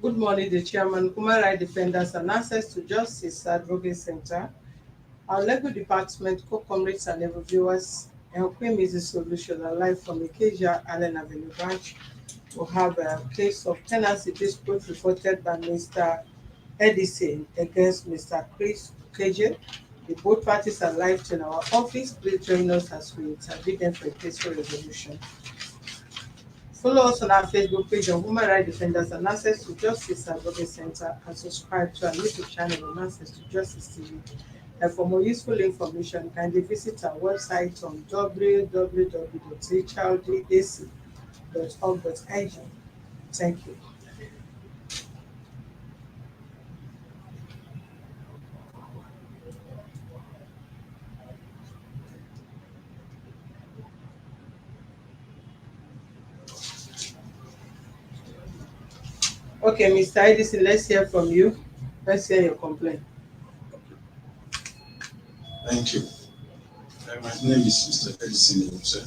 Good morning, the chairman, human rights defenders, and access to justice advocacy center. Our legal department, co-comrades and viewers, ERHUNMWUNSEE is the solution. Alive from Ikeja Allen Avenue branch. We have a case of tenancy dispute reported by Mr. EDISON against Mr. Chrise Ukeje. The both parties are live in our office. Please join us as we intervene for a peaceful resolution. Follow us on our Facebook page on Human Rights Defenders and Access to Justice Advocacy Center, and subscribe to our YouTube channel on Access to Justice TV. And for more useful information, kindly visit our website on www.hrdac.org.ng. Thank you. Okay, Mr. Edison, let's hear from you. Let's hear your complaint. Thank you. My name is Mr. EDISON Ukeje.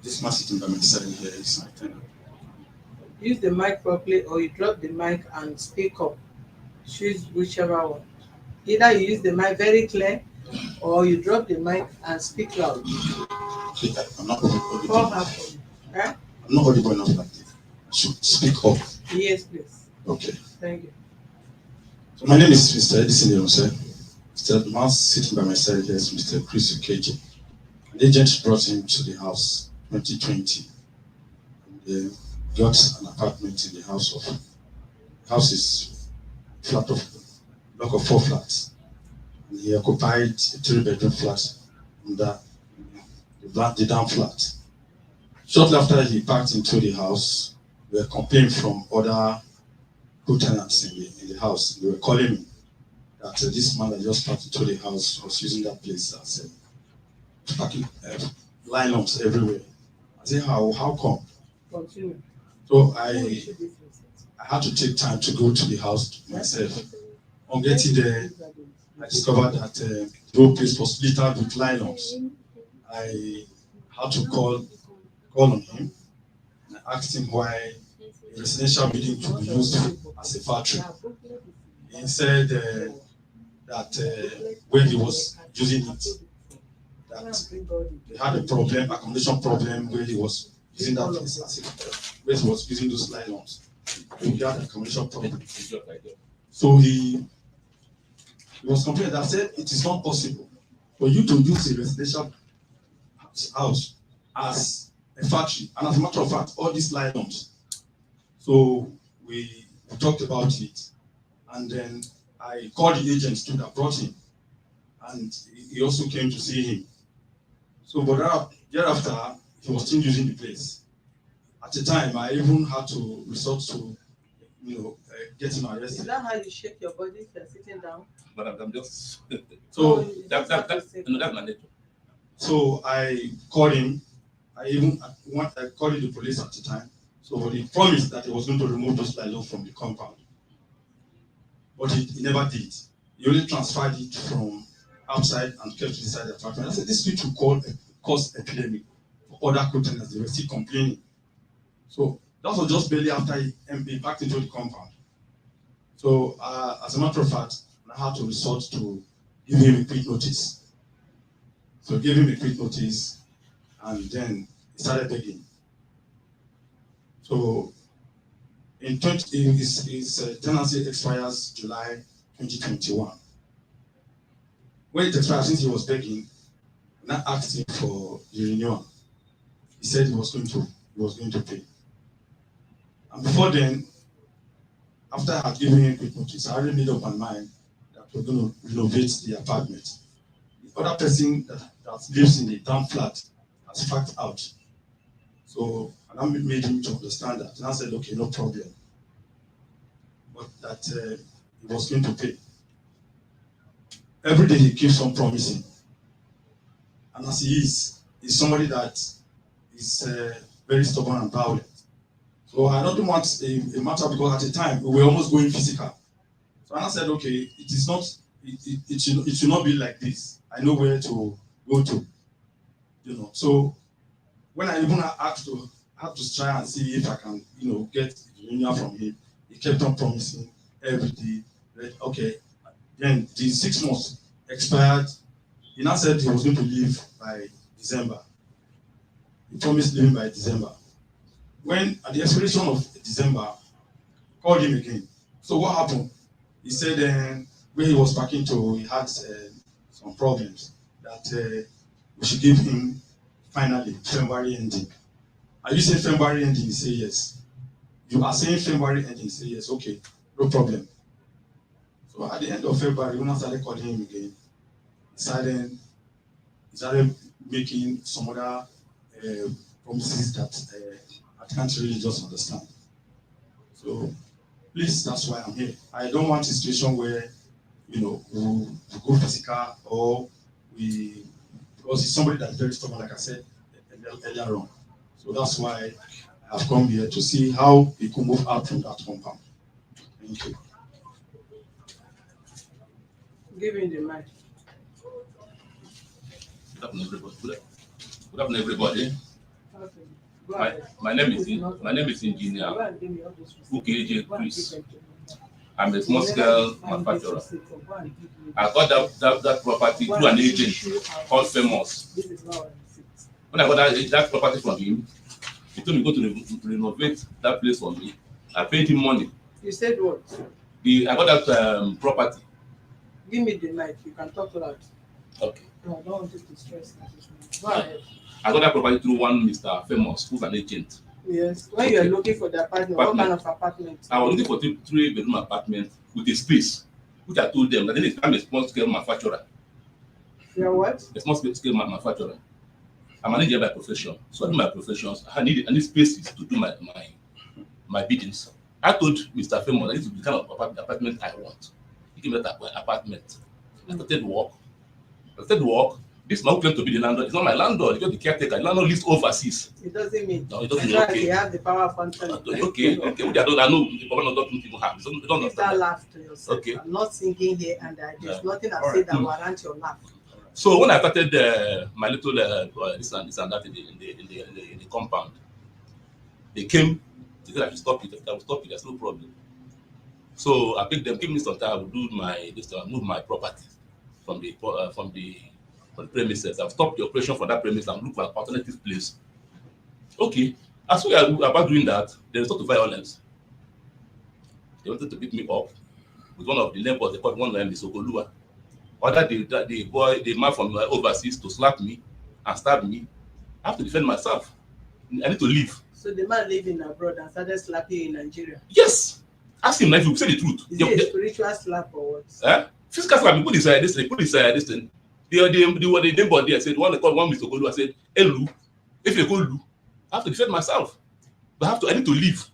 This man sitting by my side here is my tenant. Use the mic properly, or you drop the mic and speak up. Choose whichever one. Either you use the mic very clear, or you drop the mic and speak loud. Okay, I'm not audible. What happened? Eh? I'm not audible enough like this. I should speak up. Yes, please. Okay. Thank you. So my name is Mr. EDISON Ukeje. The man sitting by my side here is Mr. Chrise Ukeje. An agent brought him to the house 2020. And got an apartment in the house of. The house is block of 4 flats. And he occupied a 3-bedroom flat under the down flat. Shortly after he packed into the house, we were complaints from other co-tenants in the house. They were calling me that this man that just packed into the house was using that place as parking lineups everywhere. I said, how come? Continue. So I had to take time to go to the house myself. On getting there, I discovered that the whole place was littered with lineups. I had to call on him and I asked him why a residential building could be used as a factory. He said that when he was using it, that they had a problem, accommodation problem, where he was using that place as where he was using those nylons. He had an accommodation problem. So he was complaining that said it is not possible for you to use a residential house as a factory. And as a matter of fact, all these nylons. So we talked about it, and then I called the agents too that brought him, and he also came to see him. So, but thereafter, he was still using the place. At the time, I even had to resort to, get him arrested. Is that how you shake your body if you're sitting down? But I'm just. So that's my nature. So I called him. I called the police at the time. So he promised that he was going to remove those nylon from the compound, but he never did. He only transferred it from outside and kept it inside the apartment. I said, this will cause epidemic for other co-tenants. They were still complaining. So that was just barely after he packed into the compound. So as a matter of fact, I had to resort to give him a quick notice. So I gave him a quick notice, and then he started begging. So his tenancy expires July 2021. When it expired, since he was begging, and I asked him for the renewal, he said he was going to pay. And before then, after I had given him a quick notice, I already made up my mind that we're going to renovate the apartment. The other person that lives in the town flat has packed out. So I made him to understand that. And I said, okay, no problem. But that he was going to pay. Every day he keeps on promising. And as he is, he's somebody that is very stubborn and violent. So I don't want a matter, because at the time we were almost going physical. So I said, okay, it should not be like this. I know where to go to. So when I even asked to have to try and see if I can, get the renewal from him. He kept on promising every day. That, okay, then the 6 months expired. He now said he was going to leave by December. He promised leaving by December. When at the expiration of December, called him again. So what happened? He said where he was parking to, he had some problems that we should give him finally February ending. Are you saying February ending? He said yes. You are saying February ending? He said yes. Okay, no problem. So at the end of February, when I started calling him again, he started making some other promises that I can't really just understand. So please, that's why I'm here. I don't want a situation where we go physical or because he's somebody that's very stubborn, like I said earlier on. So that's why I've come here to see how he could move out from that compound. Thank you. Give him the mic. Good afternoon, everybody. Good afternoon, everybody. Okay. My name is Engineer Ukeje Chrise. I'm a small scale manufacturer. I got that property through an agent called Famous. When I got that property from him, he told me go to renovate that place for me. I paid him money. You said what? I got that property. Give me the mic. You can talk loud. Okay. No, I don't want you to stress. Go ahead. I got that property through one Mr. Famous, who's an agent. Yes. When you are looking for the apartment, what kind of apartment? I was looking for 3-bedroom apartment with a space, which I told them that then I'm a small scale manufacturer. You're what? A small scale manufacturer. I'm a manager by profession, so I do my professions. I need spaces to do my biddings. I told Mr. Famous that this is the kind of apartment I want. He gave me that apartment. I started work. This man who claimed to be the landlord is not my landlord. He's just the caretaker. The landlord lives overseas. It doesn't mean. No, it doesn't mean. Exactly. Okay. You have the power of attorney. Okay. I know the governor doesn't even have. You don't Leave that understand. laugh to yourself. Okay. I'm not singing here and there. There's nothing I've All said right. that warrant your laugh. So when I started my little this and that in the compound, they came. They said I should stop it. I will stop it. There's no problem. So I picked them. Give me some time. I will do move my property from the premises. I've stopped the operation for that premise and look for an alternative place. Okay. As we are about doing that, they resort to violence. They wanted to beat me up with one of the neighbors. They called one name is Ogolua. Ordered the man from overseas to slap me and stab me. I have to defend myself. I need to leave. So the man living abroad and started slapping you in Nigeria. Yes. Ask him if you say the truth. Is it a spiritual slap or what? Physical slap. He put his this thing. The neighbor there said, one Mr. Ogolua said, Elu, if you go Lu, I have to defend myself. But I need to leave.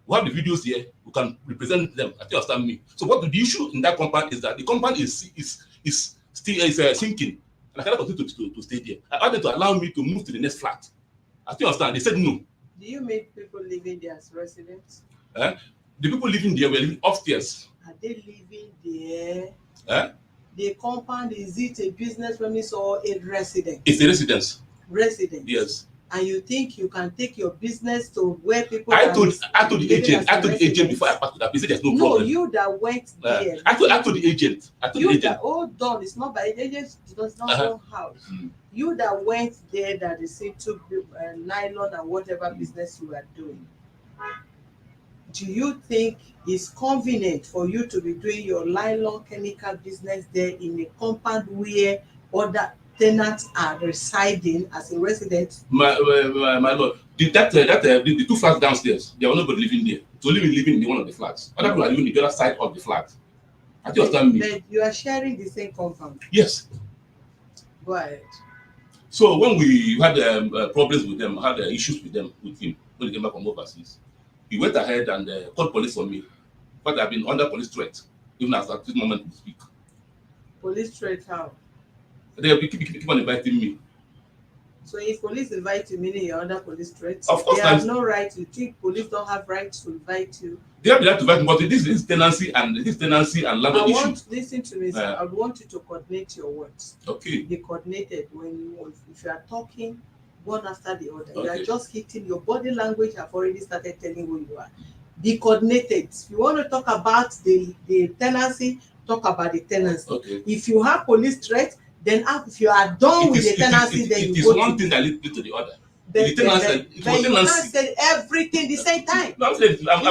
We have the videos here. We can represent them. I think you understand me. So what the issue in that compound is that the compound is still sinking, and I cannot continue to stay there. I asked them to allow me to move to the next flat. I think you understand. They said no. Do you make people living there as residents? The people living there were living upstairs. Are they living there? The compound, is it a business premise or a residence? It's a residence. Residence. Yes. And you think you can take your business to where people? I told the agent before I passed to that place. There's no problem. No, you that went there. I told the agent. Hold on, it's not by the agent. Does not own house. You that went there that they say took nylon and whatever business you are doing. Do you think it's convenient for you to be doing your nylon chemical business there in a compound where other tenants are residing as a resident? My lord, the 2 flats downstairs, there was nobody living there. So living in one of the flats. Other people are living in the other side of the flat. I think you understand me. But you are sharing the same compound. Yes. Go ahead. So when we had problems with them, had issues with him when he came back from overseas, he went ahead and called police for me. But I've been under police threat, even as at this moment we speak. Police threat how? They keep on inviting me. So if police invite you, meaning you're under police threat? Of course, they have no right. You think police don't have right to invite you? They have the right to invite me, but this is tenancy and landlord issue. Listen to me, sir. I want you to coordinate your words. Okay. Be coordinated if you are talking. one after the other. You are Okay. just hitting, your body language have already started telling who you are. Be coordinated. If you want to talk about the tenancy, talk about the tenancy. Okay. If you have police threat, then if you are done with the tenancy, then you go to. It is one thing that leads to the other. But The tenancy, you can't say everything the same time. No, I'm saying I'm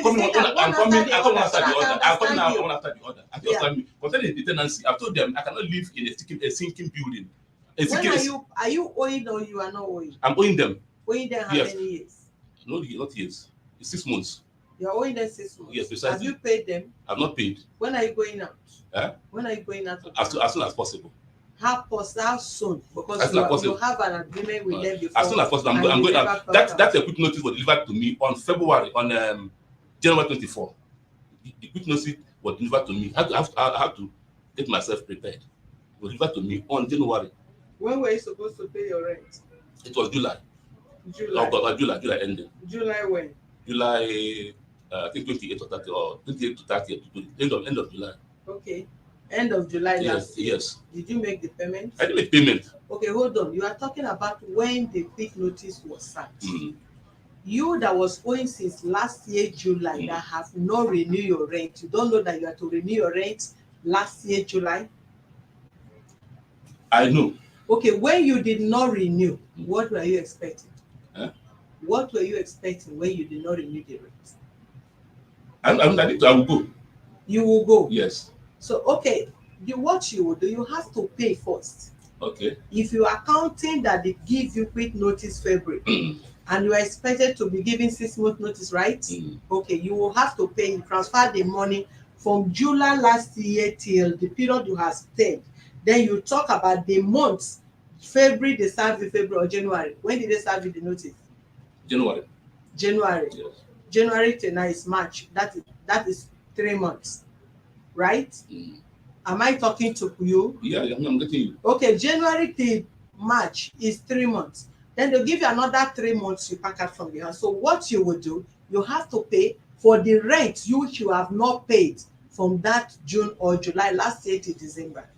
coming one after the other. I'm coming out one after the other. I think after me. Concerning the tenancy, I've told them I cannot live in a sinking building. Are you owing or you are not owing? I'm owing them. Owing them how Yes. many years? No, not years. It's 6 months. You're owing them 6 months. Yes, precisely. Have you paid them? I've not paid. When are you going out? Eh? When are you going out? As soon as possible. How soon? Because As soon as possible. you have an agreement with them before. As soon as possible. I'm going out. That's a quick notice was delivered to me on February, on January 24. The quick notice was delivered to me. I have to get myself prepared. It was delivered to me on January. When were you supposed to pay your rent? It was July. July ending. July when? July, I think 28 or 30 or 28 to 30, end of July. Okay. End of July last year. Yes. Did you make the payment? I did make payment. Okay, hold on. You are talking about when the quick notice was sent. Mm. You that was owing since last year July that have not renewed your rent. You don't know that you have to renew your rent last year July? I know. Okay, when you did not renew, what were you expecting? Huh? What were you expecting when you did not renew the rent? I will go. You will go? Yes. So, okay, what you will do, you have to pay first. Okay. If you are counting that they give you quick notice February, and you are expected to be given 6 month notice, right? Okay, you will have to pay, transfer the money from July last year till the period you have stayed. Then you talk about the months, February, they serve you February or January. When did they serve you the notice? January. Yes. January till now is March. That is 3 months, right? Am I talking to you? Yeah, I'm getting you. Okay, January till March is 3 months. Then they'll give you another 3 months you pack out from the house. So what you will do, you have to pay for the rent you have not paid from that June or July last year to December.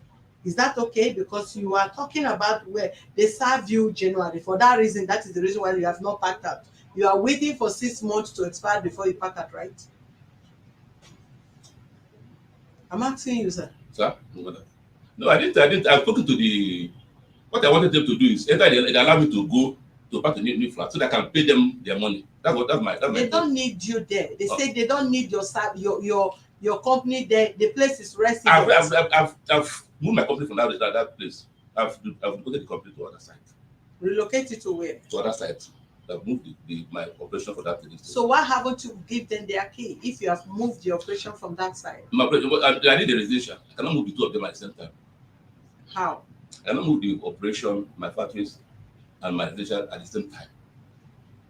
Is that okay? Because you are talking about where they serve you January. For that reason, that is the reason why you have not packed out. You are waiting for 6 months to expire before you pack out, right? I'm asking you, sir. Sir? No, I didn't. I've spoken to the. What I wanted them to do is either they allow me to go to back to new flat so that I can pay them their money. That's my. They don't need you there. They say they don't need your company there. The place is resident. I've moved my company from that place. I've relocated the company to other side. Relocate it to where? To other side. I've moved my operation for that place. So why haven't you give them their key if you have moved the operation from that side? I need a residential. I cannot move the two of them at the same time. How? I cannot move the operation, my factories, and my residential at the same time.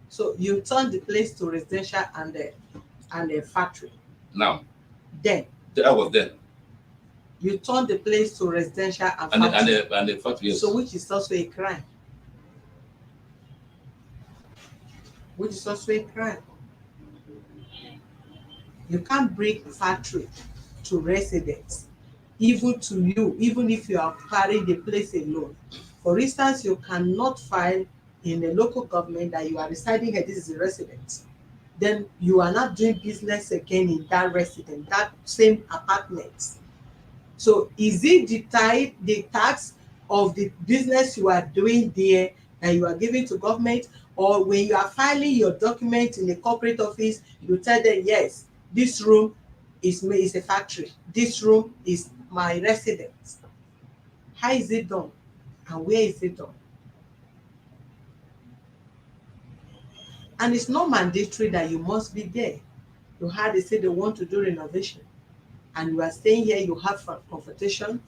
So you turn the place to residential and a factory. Now. Then. I was there. You turn the place to residential and factory. And the factory. Yes. So which is also a crime. Which is also a crime. You can't bring factory to residents, even to you, even if you are carrying the place alone. For instance, you cannot file in a local government that you are residing here, this is a resident. Then you are not doing business again in that resident, that same apartment. So is it the tax of the business you are doing there that you are giving to government? Or when you are filing your document in the corporate office, you tell them, yes, this room is a factory. This room is my residence. How is it done? And where is it done? And it's not mandatory that you must be there. You heard they say they want to do renovation. And you are staying here, you have confrontation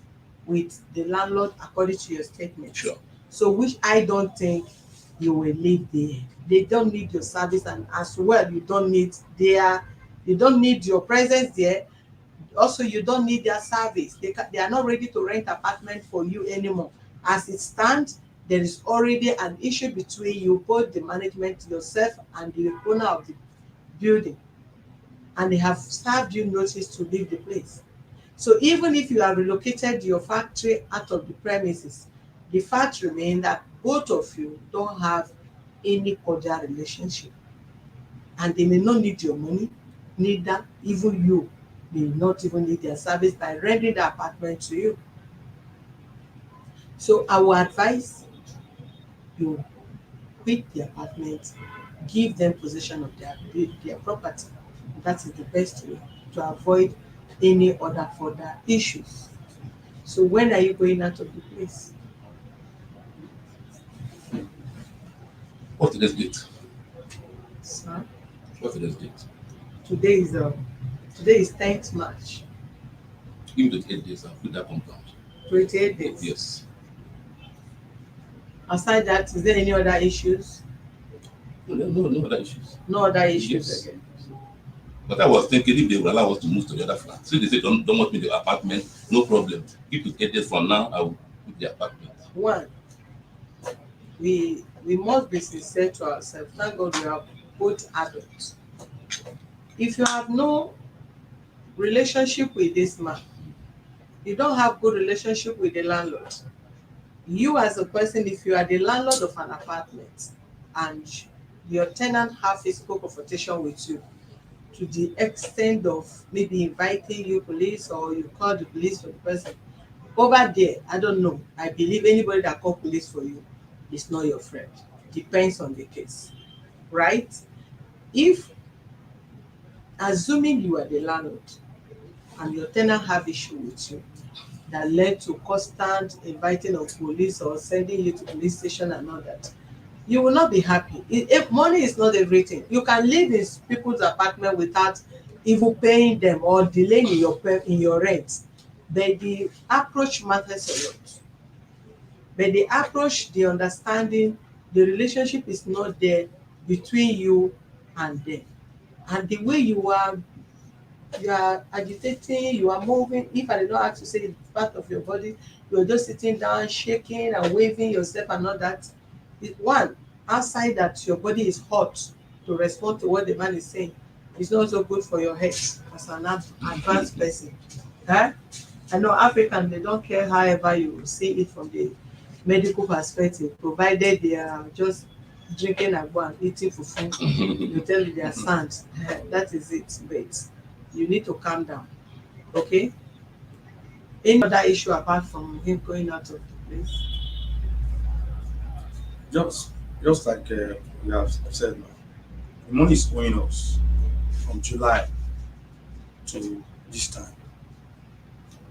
with the landlord according to your statement. Sure. So which I don't think you will live there. They don't need your service, and as well, you don't need your presence there. Also, you don't need their service. They are not ready to rent apartment for you anymore. As it stands, there is already an issue between you, both the management, yourself, and the owner of the building. And they have served you notice to leave the place. So even if you have relocated your factory out of the premises, the fact remains that both of you don't have any cordial relationship, and they may not need your money, neither even you may not even need their service by renting the apartment to you. So I will advise you quit the apartment, give them possession of their property. That is the best way to avoid any other further issues. So when are you going out of the place? What's today's date? Sir? What's today's date? Today is 10th March. Give me 28 days, I'll put that compound. 28 days. Yes. Aside that, is there any other issues? No other issues. No other issues Yes. again. But I was thinking if they will allow us to move to the other flat. So they say don't want me in the apartment, no problem. Give me 8 days from now, I will put the apartment. One, we must be sincere to ourselves. Thank God we are both adults. If you have no relationship with this man, you don't have good relationship with the landlord. You as a person, if you are the landlord of an apartment and your tenant have physical confrontation with you to the extent of maybe inviting you police, or you call the police for the person, over there, I don't know. I believe anybody that call police for you is not your friend. Depends on the case, right? If, assuming you are the landlord and your tenant have issue with you that led to constant inviting of police or sending you to police station and all that, you will not be happy. If money is not everything, you can live in people's apartment without even paying them or delaying in your rent. But the approach matters a lot. But the approach, the understanding, the relationship is not there between you and them. And the way you are agitating, you are moving. If I did not ask to say it's part of your body, you are just sitting down, shaking and waving yourself and all that. One, outside that your body is hot to respond to what the man is saying, it's not so good for your head as an advanced person. I know African, they don't care however you see it from the medical perspective, provided they are just drinking agbo and eating fufu. You tell you they are sand. That is it. But you need to calm down. Okay? Any other issue apart from him going out of the place? Just like we have said now, the money is owing us from July to this time.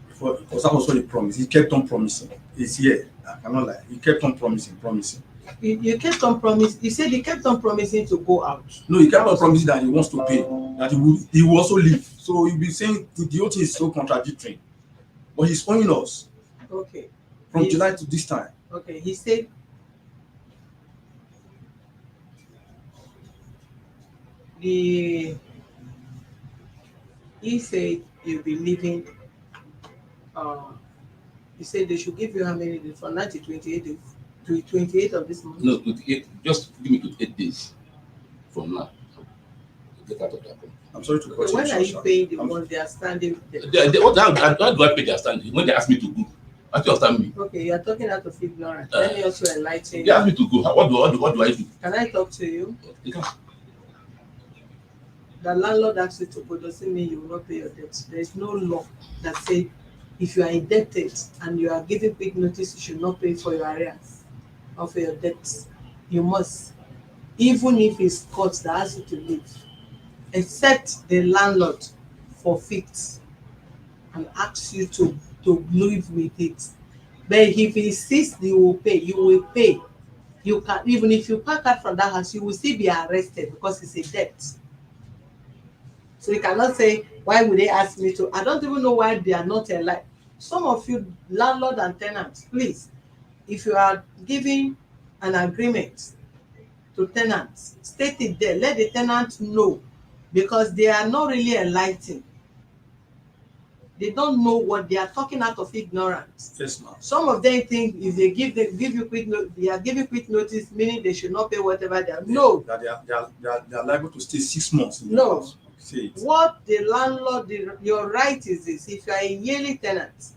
Because that was what he promised. He kept on promising. He's here. I cannot lie. He kept on promising. You kept on promising. You said he kept on promising to go out. No, he kept on promising that he wants to pay, that he will also leave. So you'll be saying the whole thing is so contradictory. But he's owing us. Okay. From July to this time. Okay. He said he said you'll be leaving. He said they should give you how many days? From 9 to 28 days. To 28 of this month. No, 28. Just give me 28 days from now. Get out of that. I'm sorry to cut you. When are you paying the ones they are standing there? How do I pay their standing? When they ask me to go, I still understand me. Okay, you are talking out of ignorance. Let me also enlighten They ask you. me to go. What do I do? Can I talk to you? You can. The landlord asks you to go doesn't mean you will not pay your debt. There is no law that says if you are indebted and you are given quick notice, you should not pay for your arrears or for your debts. You must, even if it's court that asks you to leave, except the landlord forfeits and asks you to live with it. But if he insists you will pay. You can, even if you pack out from that house, you will still be arrested because it's a debt. So you cannot say, why would they ask me to? I don't even know why they are not alive. Some of you landlord and tenants, please, if you are giving an agreement to tenants, state it there. Let the tenants know, because they are not really enlightened. They don't know what they are talking out of ignorance. Yes, ma'am. Some of them think if they give you quick notice, they are giving quick notice, meaning they should not pay whatever they are. No. That they are liable to stay 6 months in the No. house. Say it. What the landlord, your right is this: if you are a yearly tenant,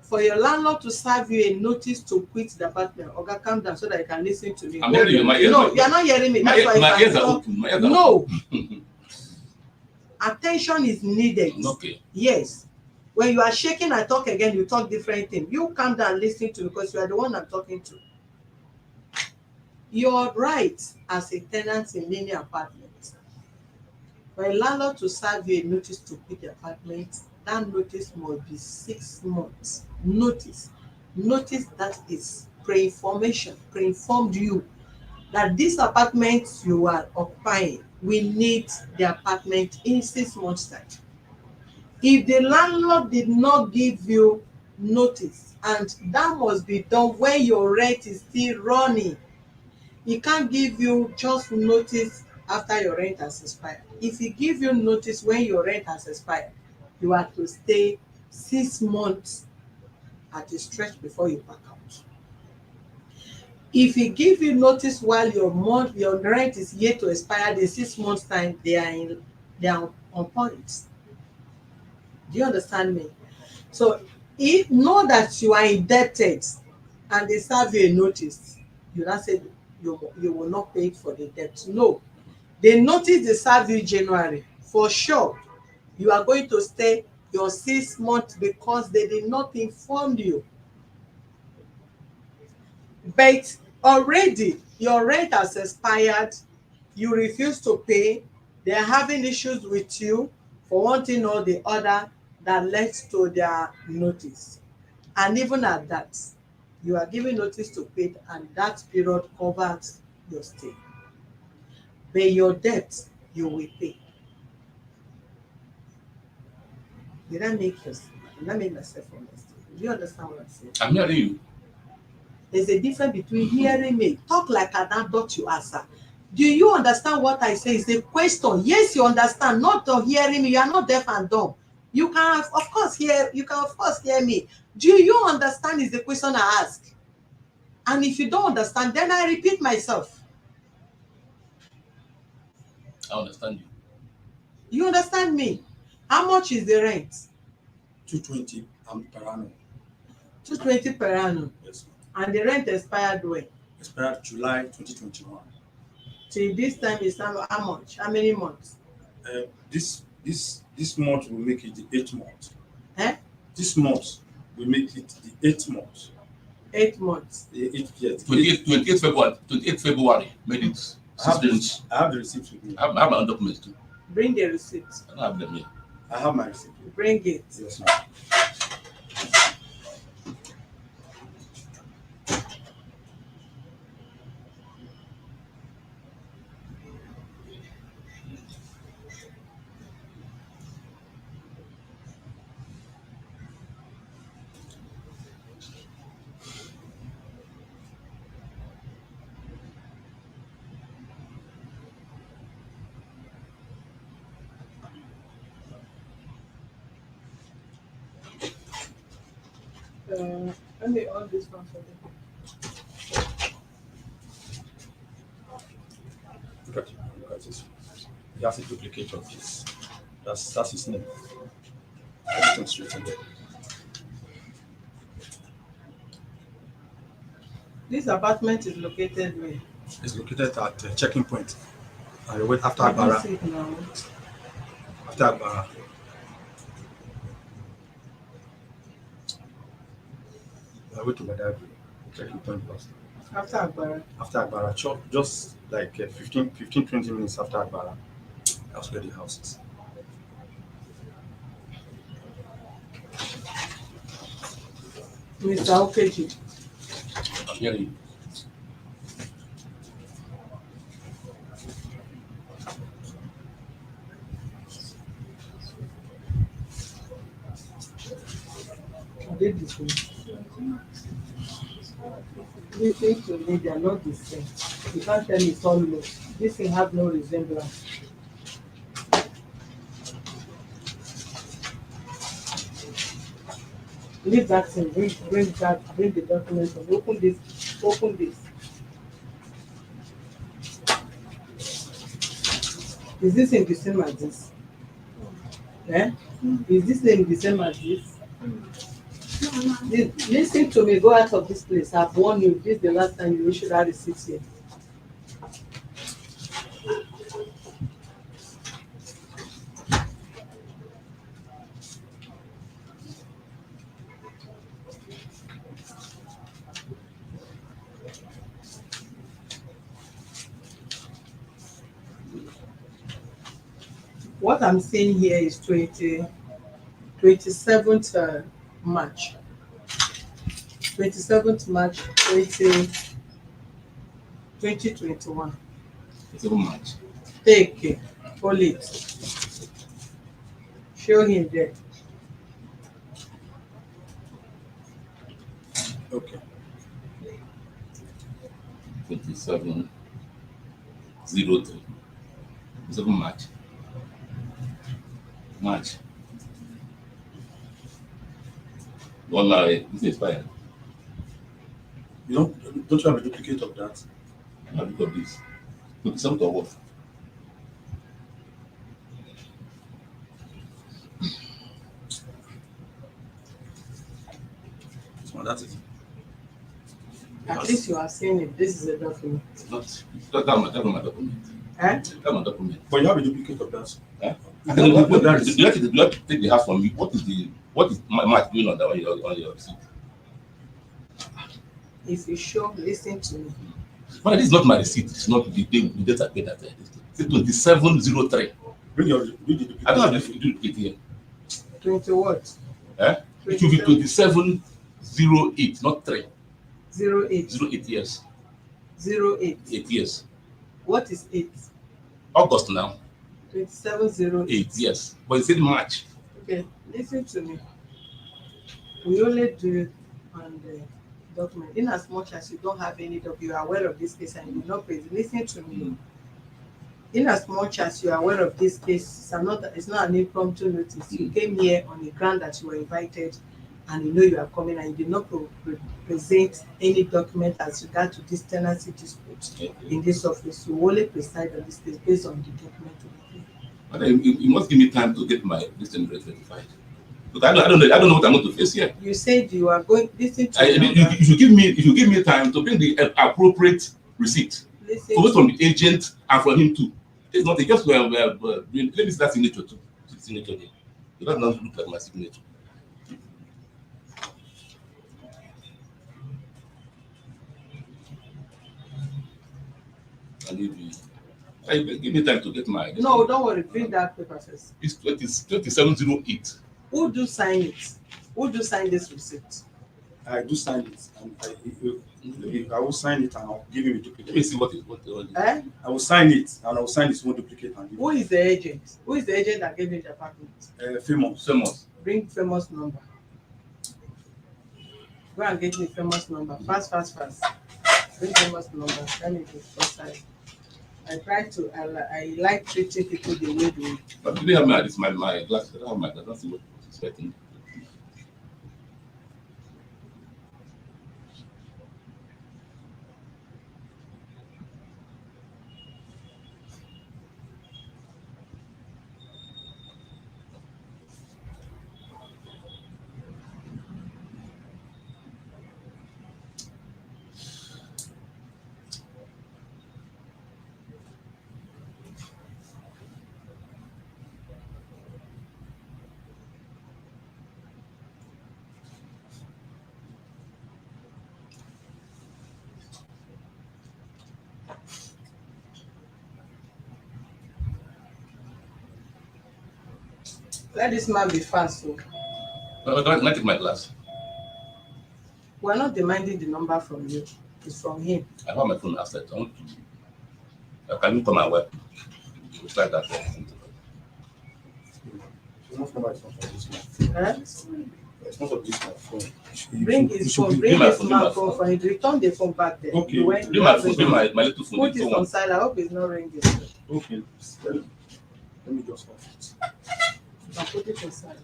for your landlord to serve you a notice to quit the apartment. Oga, calm down so that you can listen to me. I'm hearing you. My ears, No, you are not hearing me. That's why my if ears I are talk, open. My ears are no. open. Attention is needed. Okay. Yes. When you are shaking and talk again, you talk different thing. You calm down, listen to me because you are the one I'm talking to. Your right as a tenant in any apartment. For a landlord to serve you a notice to quit the apartment, that notice must be 6 months. Notice that is pre-information, pre-informed you that this apartment you are occupying, we need the apartment in 6 months' time. If the landlord did not give you notice, and that must be done when your rent is still running, he can't give you just notice after your rent has expired. If he give you notice when your rent has expired, you have to stay 6 months at a stretch before you pack out. If he give you notice while your rent is yet to expire, the 6 months time, they are on point. Do you understand me? So if know that you are indebted and they serve you a notice, you not say you will not pay for the debt. No, the notice they serve you January, for sure you are going to stay your 6 months because they did not inform you. But already your rent has expired, you refuse to pay, they are having issues with you for one thing or the other that led to their notice. And even at that, you are giving notice to pay and that period covers your stay. But your debt, you will pay. Did I make myself understand? Do you understand what I'm saying? I'm hearing you. There's a difference between hearing me, talk like an adult you answer. Do you understand what I say? It's a question. Yes, you understand, not hearing me. You are not deaf and dumb. You can of course hear me. Do you understand is the question I ask? And if you don't understand, then I repeat myself. I understand you. You understand me? How much is the rent? 220 per annum. 220 per annum. Yes. And the rent expired when? Expired July 2021. Till this time is how much? How many months? This month will make it the 8th month. Eh? This month will make it the 8th month. 8 months. The 8th, yes. 28 February. 28 February made it. I have the receipt with me. I have my own documents too. Bring the receipt. I don't have them here. I have my receipt. Bring it. Yes, ma'am. Let me on this one for you. Look at this. He has a duplicate of this. That's his name. Everything straight in there. This apartment is located where? It's located at checking point. And you wait after I don't Agbara. see it now. After Agbara. I wait to my dad. Checking point first. After Agbara. After Agbara, just like 15-20 minutes after Agbara, that's where the house is. Mr. Ukeje. I'm hearing you. Did the same. Listen to me, they are not the same. You can't tell me it's all low. This thing have no resemblance. Leave that thing, bring the documents and open this. Is this thing the same as this? Eh? Is this name the same as this? Listen to me, go out of this place. I've warned you. This is the last time you issue that receipt here. What I'm seeing here is 27th March. 27th March 2021. It's even March. Take it. Hold it. Show him there. Okay. 2703. It's even March. March. One now, this is expired. You don't you have a duplicate of that? Now look at this. 27th of what? So that's it. At least you are saying it. This is a document. It's not. That's not my document. Eh? That's my document. But you have a duplicate of that. Eh? I don't know what that Do is. you have to take the house from me? What is March doing on your receipt? If you show, listen to me. But this is not my receipt. It's not the date I paid that. It's 2703. Bring the duplicate. I don't have the duplicate here. 20 what? Eh? It should be 2708, not 3. 08. 08 years. 08. 8 years. What is 8? August now. 2708. 8 years. But it said March. Okay, listen to me. We only do it on the document. In as much as you don't have any document, you are aware of this case and you will not pay. Listen to me. In as much as you are aware of this case, it's not an impromptu notice. You came here on the ground that you were invited and you know you are coming and you did not present any document as regard to this tenancy dispute in this office. You only preside on this case based on the document. But you must give me time to get my listing rate verified. Because I don't know what I'm going to face here. You said you are going. Listen to me. If you give me time to bring the appropriate receipt, both from the agent and from him too. It's not just let me see that signature too. Signature there. It does not look like my signature. Give me time to get my. No, don't worry. Bring that paper first. It's 2708. Who do sign it? Who do sign this receipt? I do sign it, and I will sign it, and I'll give him a duplicate. Let me see what is. I will sign it, and I will sign this one duplicate. And Who is the agent? Who is the agent that gave you the apartment? Famous. Bring famous number. Go and get me famous number. Fast. Bring famous number. Let me go outside. I like treating people the way they. But today I'm at this my glasses. I don't have my glasses. I don't see what it's expecting. Let this man be fast. So. Can I take my glass? We're not demanding the number from you. It's from him. I have my phone outside. I want to. Can you come and work? It's like that. It's not for this man. Eh? It's not for this man. Bring his phone. Bring his phone for him. Return the phone back there. Okay. Bring my phone. Bring my little phone. Put it on silent. I hope it's not ringing. Okay. Let me just off it. I'll put it on silent.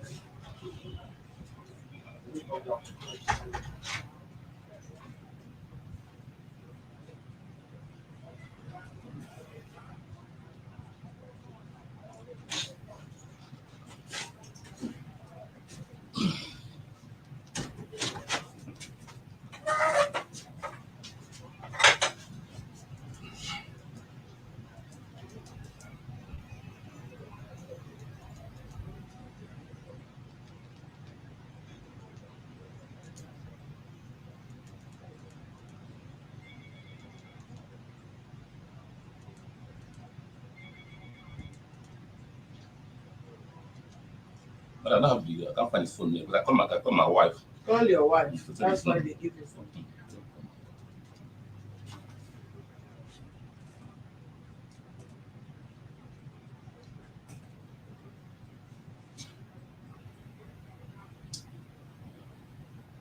I don't have the, I can't find his phone name, but I call my wife. Call your wife. That's why they give you phone.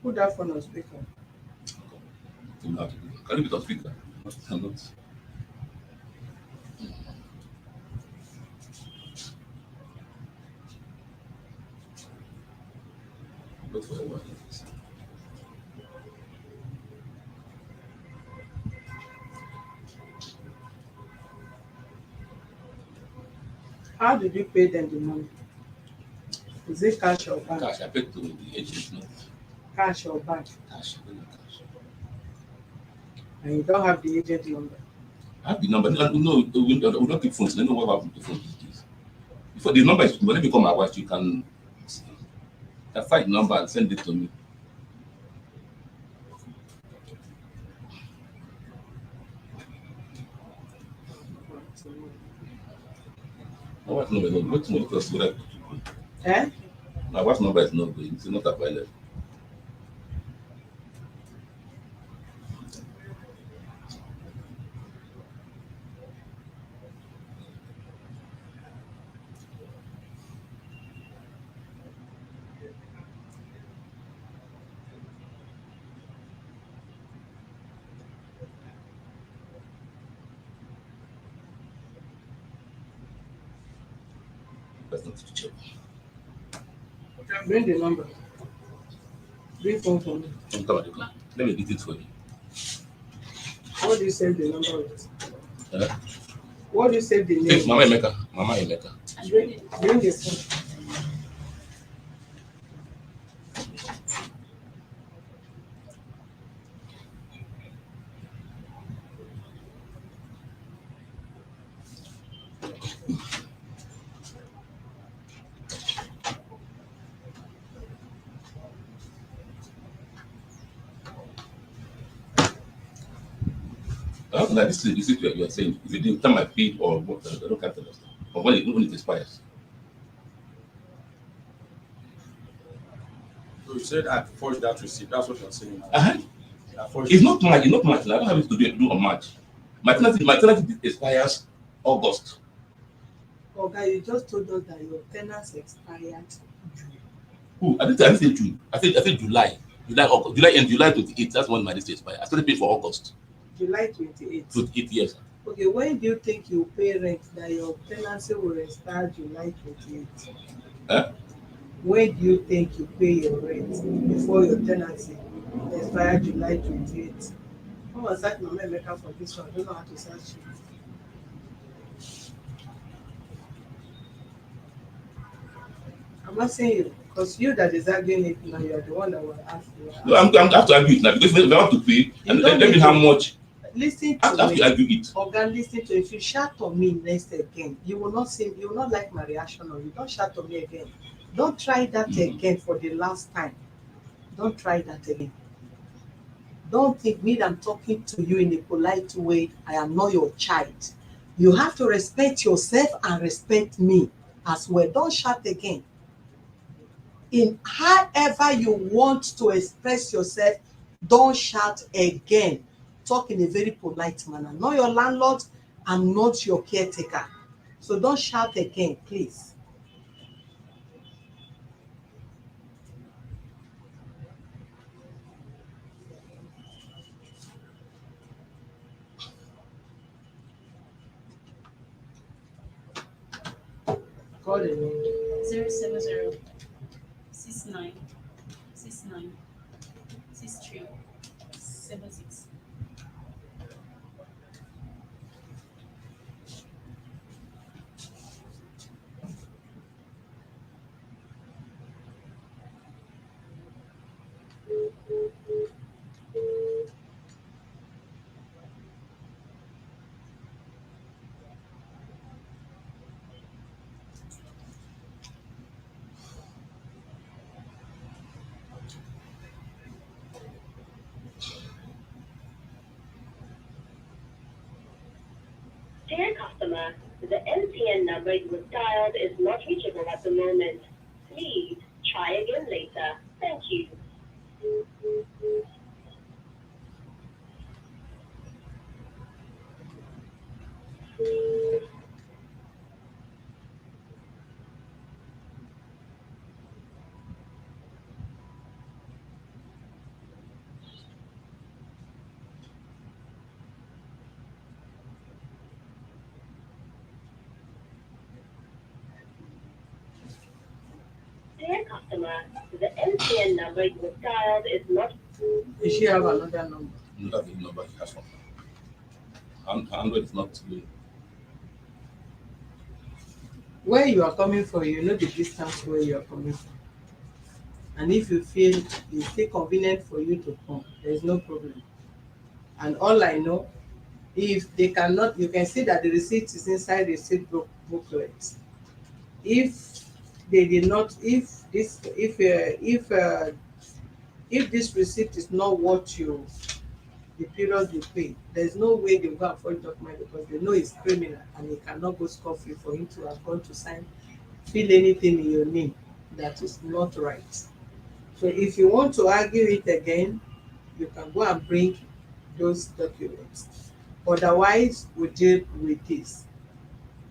Put that phone on speaker. Can you be on speaker? I'm not. Wait for a while. How did you pay them the money? Is it cash or bank? Cash, I paid to the agent, not Cash or bank? cash. I paid with cash. And you don't have the agent number. I have the number. No, we don't keep phones. I don't know what happened to phones these days. Before the number is, when you become my wife, you can find the number and send it to me. My wife's number is not going. Wait till what Eh? my wife's number is not going. It's not available. That's not to check. Bring the number. Bring phone for me. Don't come at the phone. Let me get it for you. What do you save the number with? Eh? What do you save the Hey, name? Mama Emeka. Mama Emeka. Bring the phone. Like this is what you are saying. Is it the time I paid or what? I don't understand. Or when it expires. So you said I forged that receipt. That's what you're saying. Uh-huh. I forged It's not March. It's not March. I don't have it to do on March. My tenancy expires August. Okay, you just told us that your tenants expired. Who? I didn't say June. I said July. August. July and July 28th. That's when my lease expires. I started paying for August. July 28th. 28 years. Okay, when do you think you pay rent that your tenancy will expire July 28th? Huh? When do you think you pay your rent before your tenancy expire July 28th? What was that Mama Emeka for this one? I don't know how to search it. I'm not saying you, because you that is arguing it now, you are the one that will ask you. No, I have to argue it now because if I have to pay, and let me how much. Listen I have to to me. argue it. Oga, listen to. If you shout on me next again, you will not like my reaction on you. Don't shout on me again. Don't try that again for the last time. Don't try that again. Don't think me that I'm talking to you in a polite way. I am not your child. You have to respect yourself and respect me as well. Don't shout again. In however you want to express yourself, don't shout again. Talk in a very polite manner. Not your landlord and not your caretaker. So don't shout again, please. Call the name. 070 69 69 63 76. Dear customer, the MTN number you have dialed is not reachable at the moment. Please try again later. Thank you. Dear customer, the MTN number you have dialed is not. Does she have another number? No, that's the number he has from her. Android is not doing. Where you are coming from, you know the distance where you are coming from. And if you feel it's still convenient for you to come, there is no problem. And all I know, if they cannot, you can see that the receipt is inside the receipt booklet. If they did not, if this receipt is not what you, the period you pay, there's no way they will go and forge document because they know it's criminal and it cannot go scot-free for him to have gone to sign, fill anything in your name that is not right. So if you want to argue it again, you can go and bring those documents. Otherwise, we deal with this.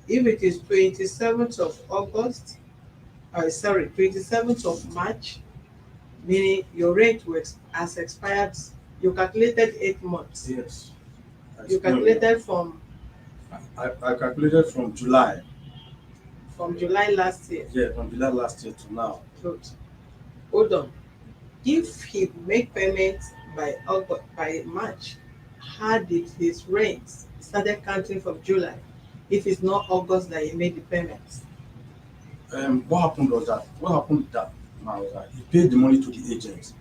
If it is 27th of August, 27th of March, meaning your rent has expired, you calculated 8 months. Yes. You calculated from I calculated from July. From July last year. Yeah, from July last year to now. Good. Hold on. If he make payments by August, by March, how did his rent started counting from July? If it's not August that he made the payments. What happened was that now was that he paid the money to the agent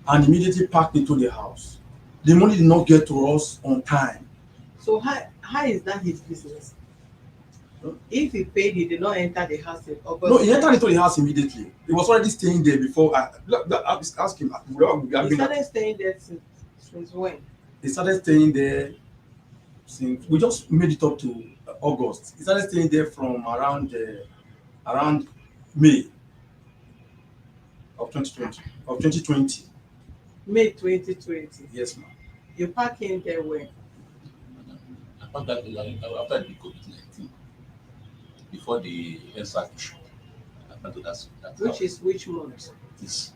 and immediately packed into the house. The money did not get to us on time. So how is that his business? If he paid, he did not enter the house in August. No, he entered into the house immediately. He was already staying there before. I asked him. He started staying there since when? He started staying there since we just made it up to August. He started staying there from around May of 2020. May 2020. Yes, ma'am. You park in there when? After the COVID-19, before the ERHUNMWUNSEE issue, Which is which month? This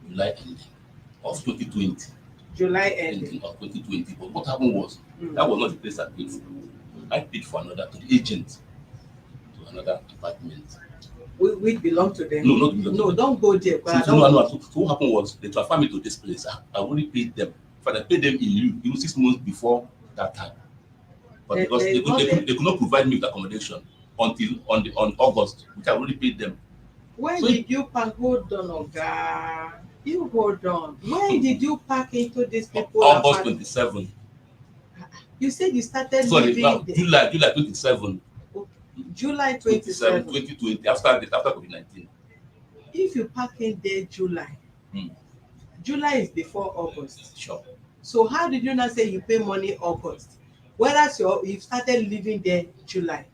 July ending of 2020. July ending. Ending of 2020. But what happened was that was not the place I paid for. I paid for another to the agent to another apartment. We belong to them. No, not No, don't go there. So what happened was they transferred me to this place. I already paid them. But I paid them in lieu, 6 months before that time. But because they could not provide me with accommodation until on August, which I already paid them. When did you pack? Hold on, Oga. You hold on. When did you pack into these people? August 27. You said you started Sorry, living July 27. July 27. 2020, after COVID-19. If you pack in there July, July is before August. Sure. So how did you not say you pay money August? Whereas you started living there July.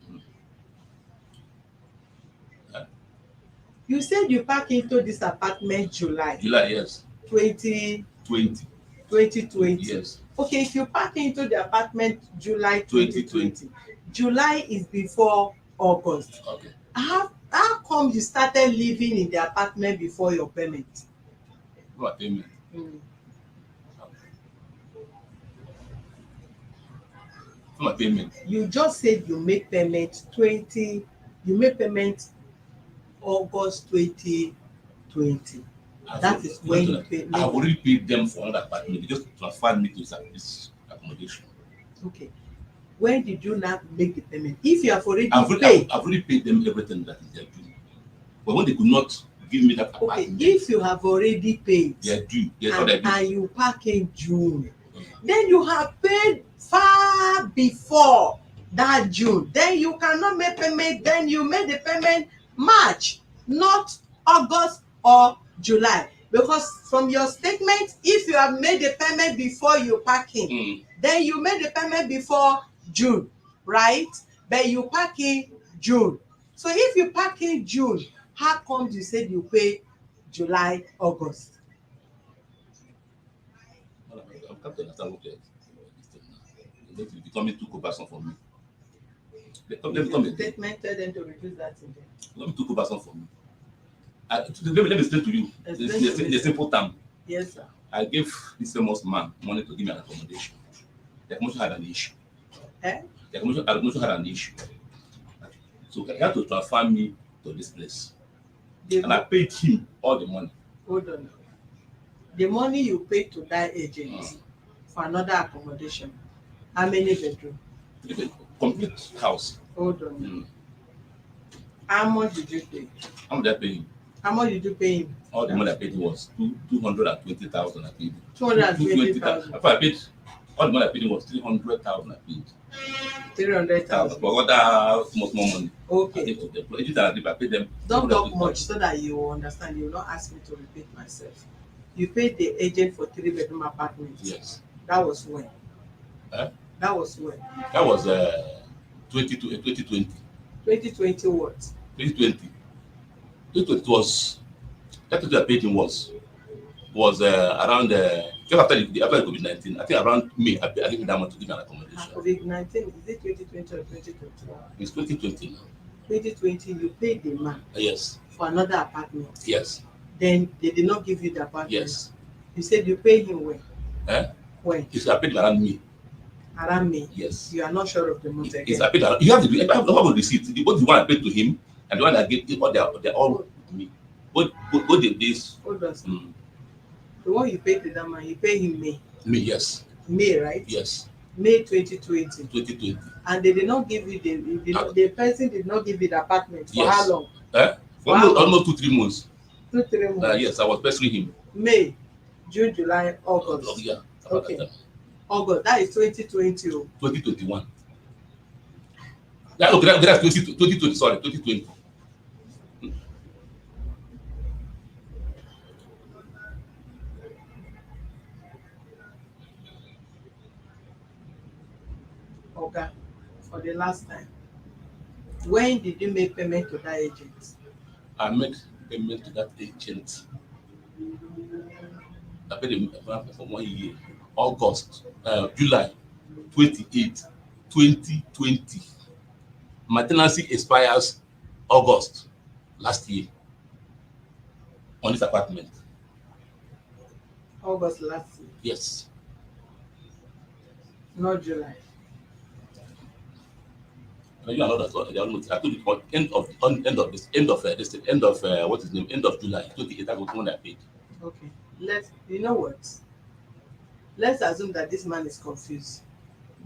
You said you pack into this apartment July. July, yes. 2020. Yes. Okay, if you pack into the apartment July 2020, July is before August. Okay. How come you started living in the apartment before your payment? What payment? My payment. You just said you make payment August 2020. That is when you pay. I have already paid them for another apartment. They just transferred me to this accommodation. Okay. When did you not make the payment? If you have already paid, I've already paid them everything that is their due. But when they could not give me that apartment, okay, if you have already paid, they are due. And you pack in June, then you have paid far before that June. Then you cannot make payment. Then you made the payment March, not August or July. Because from your statement, if you have made the payment before you pack in, then you made the payment before June, right? But you pack in June. So if you pack in June, how come you said you pay July, August. I'm come to understand what you're it's becoming too cumbersome for me. Let me If come your again. statement, tell them to reduce that in there. Let me too cumbersome for me. Let me explain to you Explain to in me, a sir. simple term. Yes, sir. I gave this famous man money to give me an accommodation. The accommodation had an issue. Eh? The accommodation had an issue. So he had to transfer me to this place. And I paid him all the money. Hold on. The money you paid to that agent for another accommodation, how many bedroom? Complete house. Hold on. How much did you pay? How much did I pay him? How much did you pay him? All the money I paid him was 220,000 I paid him. 220,000. After I paid, all the money I paid him was 300,000 I paid. 300,000. But other small money. Okay. I paid to them. Agents I paid them. Don't talk much so that you will understand. You will not ask me to repeat myself. You paid the agent for 3-bedroom apartment. Yes. That was when? Huh? That was when? That was 2020. 2020 what? 2020. 2020 was that what I paid him was around just after the COVID-19. I think around May I gave him that money to give me an accommodation. COVID-19, is it 2020 or 2021? It's 2020 now. 2020, you paid the man Yes. for another apartment. Yes. Then they did not give you the apartment. Yes. You said you paid him when? When? It's I paid around May. Around May. Yes. You are not sure of the month again. It's I paid around. You have the receipt. Both the one I paid to him and the one I gave they're all with me. Both the days. Hold on, sir. The one you paid to that man, you paid him May. May, yes. May, right? Yes. May 2020. 2020. And they did not give you the person did not give you the apartment for Yes. how long? For almost 2-3 months. 2-3 months. Yes, I was pestering him. May, June, July, August. Yeah. Okay. August, that is 2020. 2021. Okay, that's 2020, sorry, 2020. Okay, for the last time. When did you make payment to that agent? I made payment to that agent. I paid him for 1 year. July 28, 2020. My tenancy expires August last year on this apartment. August last year. Yes. Not July. You know that I told you on end of what is the name? End of July 28. That was the one I paid. Okay. You know what? Let's assume that this man is confused.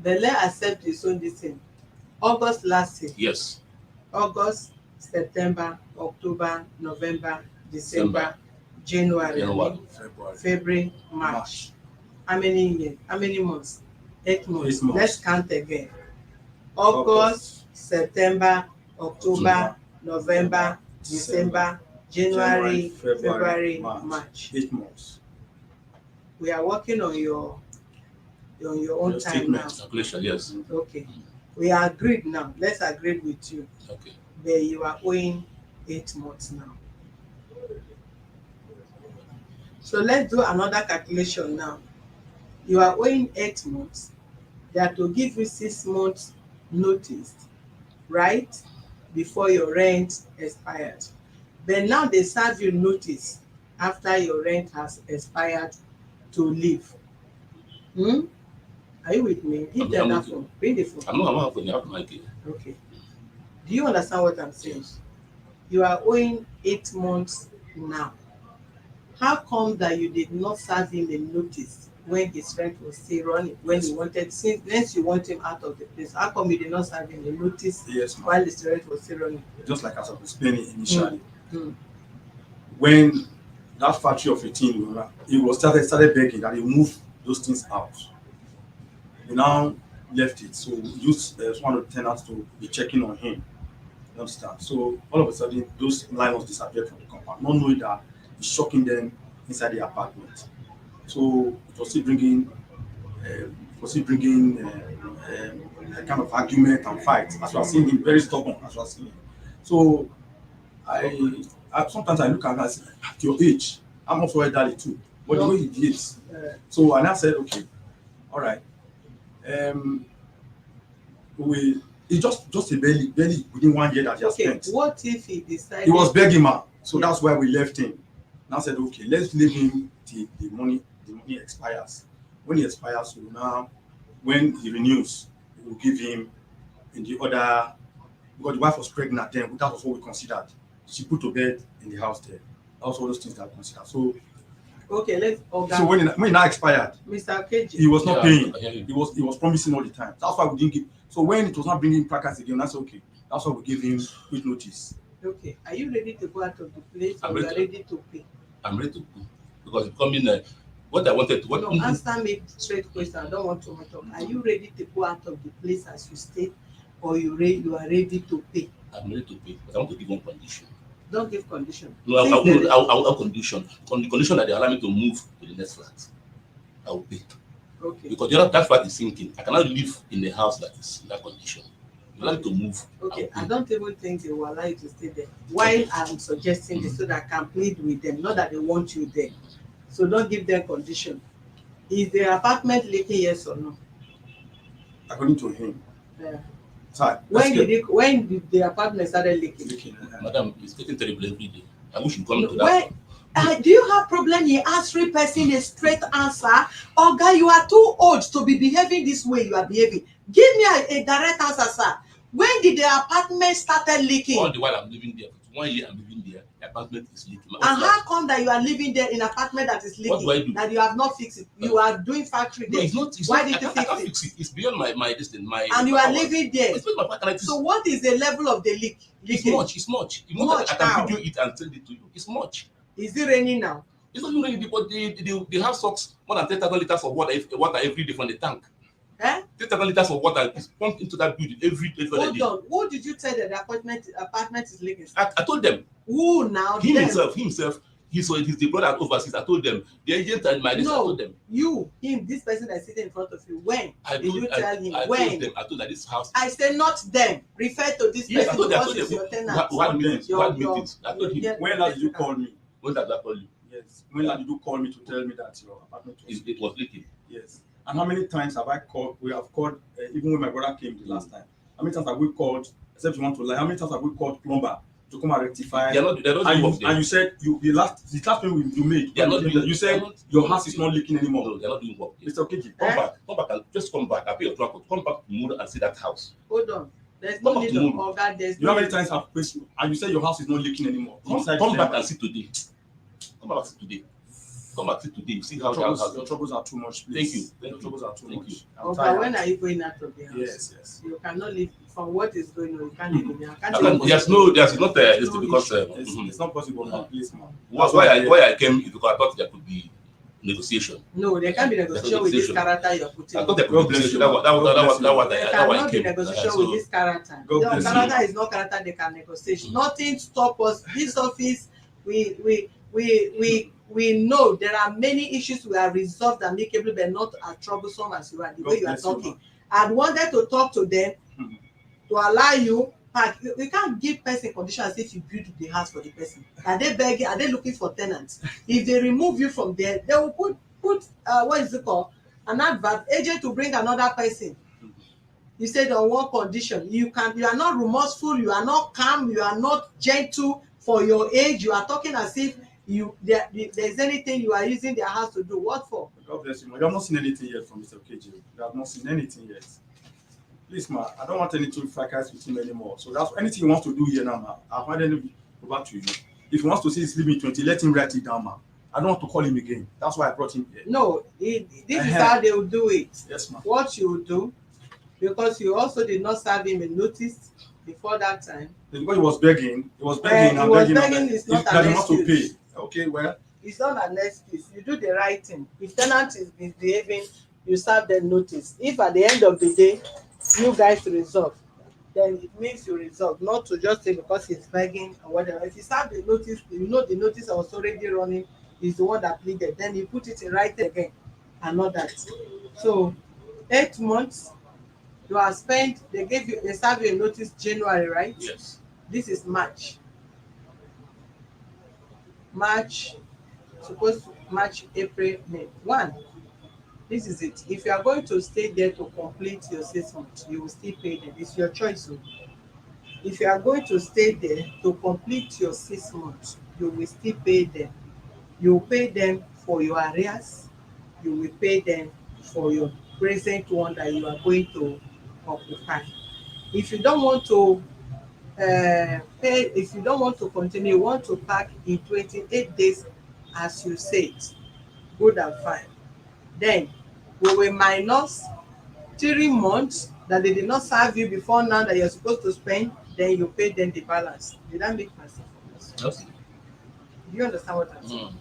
Then let's accept his own this thing. August last year. Yes. August, September, October, November, December, January, February, March. How many years? How many months? 8 months. Let's count again. August, September, October, November, December, January, February, March. 8 months. We are working on your own time now. Calculation, yes. Okay. We are agreed now. Let's agree with you. Okay. But you are owing 8 months now. So let's do another calculation now. You are owing 8 months. They are to give you 6 months notice, right? Before your rent expired. But now they serve you notice after your rent has expired to leave. Are you with me? Give them that phone. Bring the phone. I'm not going to have my key. Okay. Do you understand what I'm saying? Yes. You are owing 8 months now. How come that you did not serve him a notice when his rent was still running, when you wanted, since you want him out of the place? How come you did not serve him a notice while his rent was still running? Just like as I was explaining initially, when that factory of 18, he was started begging that he move those things out. He now left it, so we used one of the tenants to be checking on him. You understand? So all of a sudden, those lions disappeared from the compound, not knowing that he's shocking them inside the apartment. So it was still bringing a kind of argument and fight. As we are seeing him, very stubborn. As we are seeing him. So I sometimes I look at him and say, at your age, I'm also elderly too. But No. the way he behaves. So and I said, okay, all right. It's just a barely within 1 year that he has Okay, spent. what if he decided? He was begging, man. So Yeah. that's why we left him. Now said, okay, let's leave him till the money expires. When he expires, so now when he renews, we'll give him in the other, because the wife was pregnant then, that was what we considered. She put to bed in the house there. That was all those things that we considered. So Okay, let's so when it now expired, Mr. Ukeje. he was not paying. I hear you. He was promising all the time. That's why we didn't give. So when it was not bringing practice again, that's okay. That's why we gave him quick notice. Okay, are you ready to go out of the place or I'm you are ready. ready to pay? I'm ready to go because it's becoming what I wanted to. What No, answer me straight question. I don't want to talk. Are you ready to go out of the place as you stayed, or you are ready to pay? I'm ready to pay, but I want to give one condition. Don't give condition. No, I'll condition. On the condition that they allow me to move to the next flat, I will pay. Okay. Because that flat is sinking. I cannot live in a house that is in that condition. You like to move. Okay, I don't even think they will allow you to stay there. While I'm suggesting this so that I can plead with them, not that they want you there. So don't give them condition. Is the apartment leaking, yes or no? According to him. Yeah. Sorry. When did the apartment started leaking? Madam, it's getting terrible every day. I wish you come to that. Do you have problem? He asked 3 person a straight answer. Oh, guy, you are too old to be behaving this way. You are behaving. Give me a direct answer, sir. When did the apartment started leaking? All the while I'm living there, for 1 year I'm living there, the apartment is leaking. And how come that you are living there in an apartment that is leaking? What do I do? That you have not fixed it? You are doing factory there. No, it's not. Why not, did you I can't fix it? fix it? It's beyond my distance. And you are living there. It's beyond my power. So what is the level of the leak? It's Leaking? much. It's much. You Much I can how? video it and send it to you. It's much. Is it raining now? It's not even raining because they have stocks more than 10,000 liters of water every day from the tank. 10,000 liters of water is pumped into that building every day. Hold on. Who did you tell that the apartment is leaking? I told them. Who now? Himself. He's the brother overseas. I told them. The agent and my I told them. This person that's sitting in front of you. When did you tell him? I When? told them. I told that this house. I say not them. Refer to this Yes, person I because it's your tenant. We had meetings. I told him. When did you call me? When did I call you? Yes. When did you call me to tell me that your apartment was leaking? Yes. And how many times have I called? We have called, even when my brother came the last time. How many times have we called, except you want to lie, how many times have we called plumber to come and rectify? They're not and you said, the last payment you made, you said your house is not leaking anymore. No, they're not doing work. Mr. Ukeje, come back and just come back. I pay your transport. Come back tomorrow and see that house. Hold on. There's no need of that. You know how many times I've pressed you, and you said your house is not leaking anymore. Come back and see today. Come back and see today. Come back and see today. See how your troubles are too much, please. Thank you. Your troubles are too much. Okay, when are you going out of the house? Yes. You cannot leave from what is going on. You can't leave in the house. There's not because it's not possible, please, man. Why I came is because I thought there could be negotiation. No, there can't be negotiation with this character you're putting. I thought there could be negotiation. That was there cannot be negotiation with this character. Your character is not character they can negotiate. Nothing stop us. This office, we know there are many issues we have resolved amicably, but not as troublesome as you are. The way you are talking, I wanted to talk to them to allow you. You can't give person condition as if you build the house for the person. Are they begging? Are they looking for tenants? If they remove you from there, they will put what is it called? An advert agent to bring another person. You said on one condition, you are not remorseful, you are not calm, you are not gentle for your age. You are talking as if there's anything you are using their house to do. What for? God bless you. You have not seen anything yet from Mr. Ukeje. You have not seen anything yet. Please, ma, I don't want any to fracas with him anymore. So that's anything he wants to do here now, ma. I'll hand it over to you. If he wants to see his limit 20, let him write it down, ma. I don't want to call him again. That's why I brought him here. No, this is how they will do it. Yes, ma'am. What you will do, because you also did not serve him a notice before that time. Because he was begging. It's not an excuse. To pay. Okay, well. It's not an excuse. You do the right thing. If tenant is misbehaving, you serve them notice. If at the end of the day, you guys resolve, then it means you resolve, not to just say because he's begging or whatever. If you serve the notice, you know the notice was already running, is the one that pleaded, then you put it in writing again and not that. So 8 months you are spent, they serve you a notice January, right? Yes. This is March. March, supposed to March, April, May. 1, this is it. If you are going to stay there to complete your 6 months, you will still pay them. It's your choice. So if you are going to stay there to complete your 6 months, you will still pay them. You will pay them for your arrears. You will pay them for your present one that you are going to occupy. If you don't want to pay, if you don't want to continue, you want to pack in 28 days as you said, good and fine. Then we will minus 3 months that they did not serve you before now that you're supposed to spend, then you pay them the balance. Did that make myself? Yes. Do you understand what I'm saying?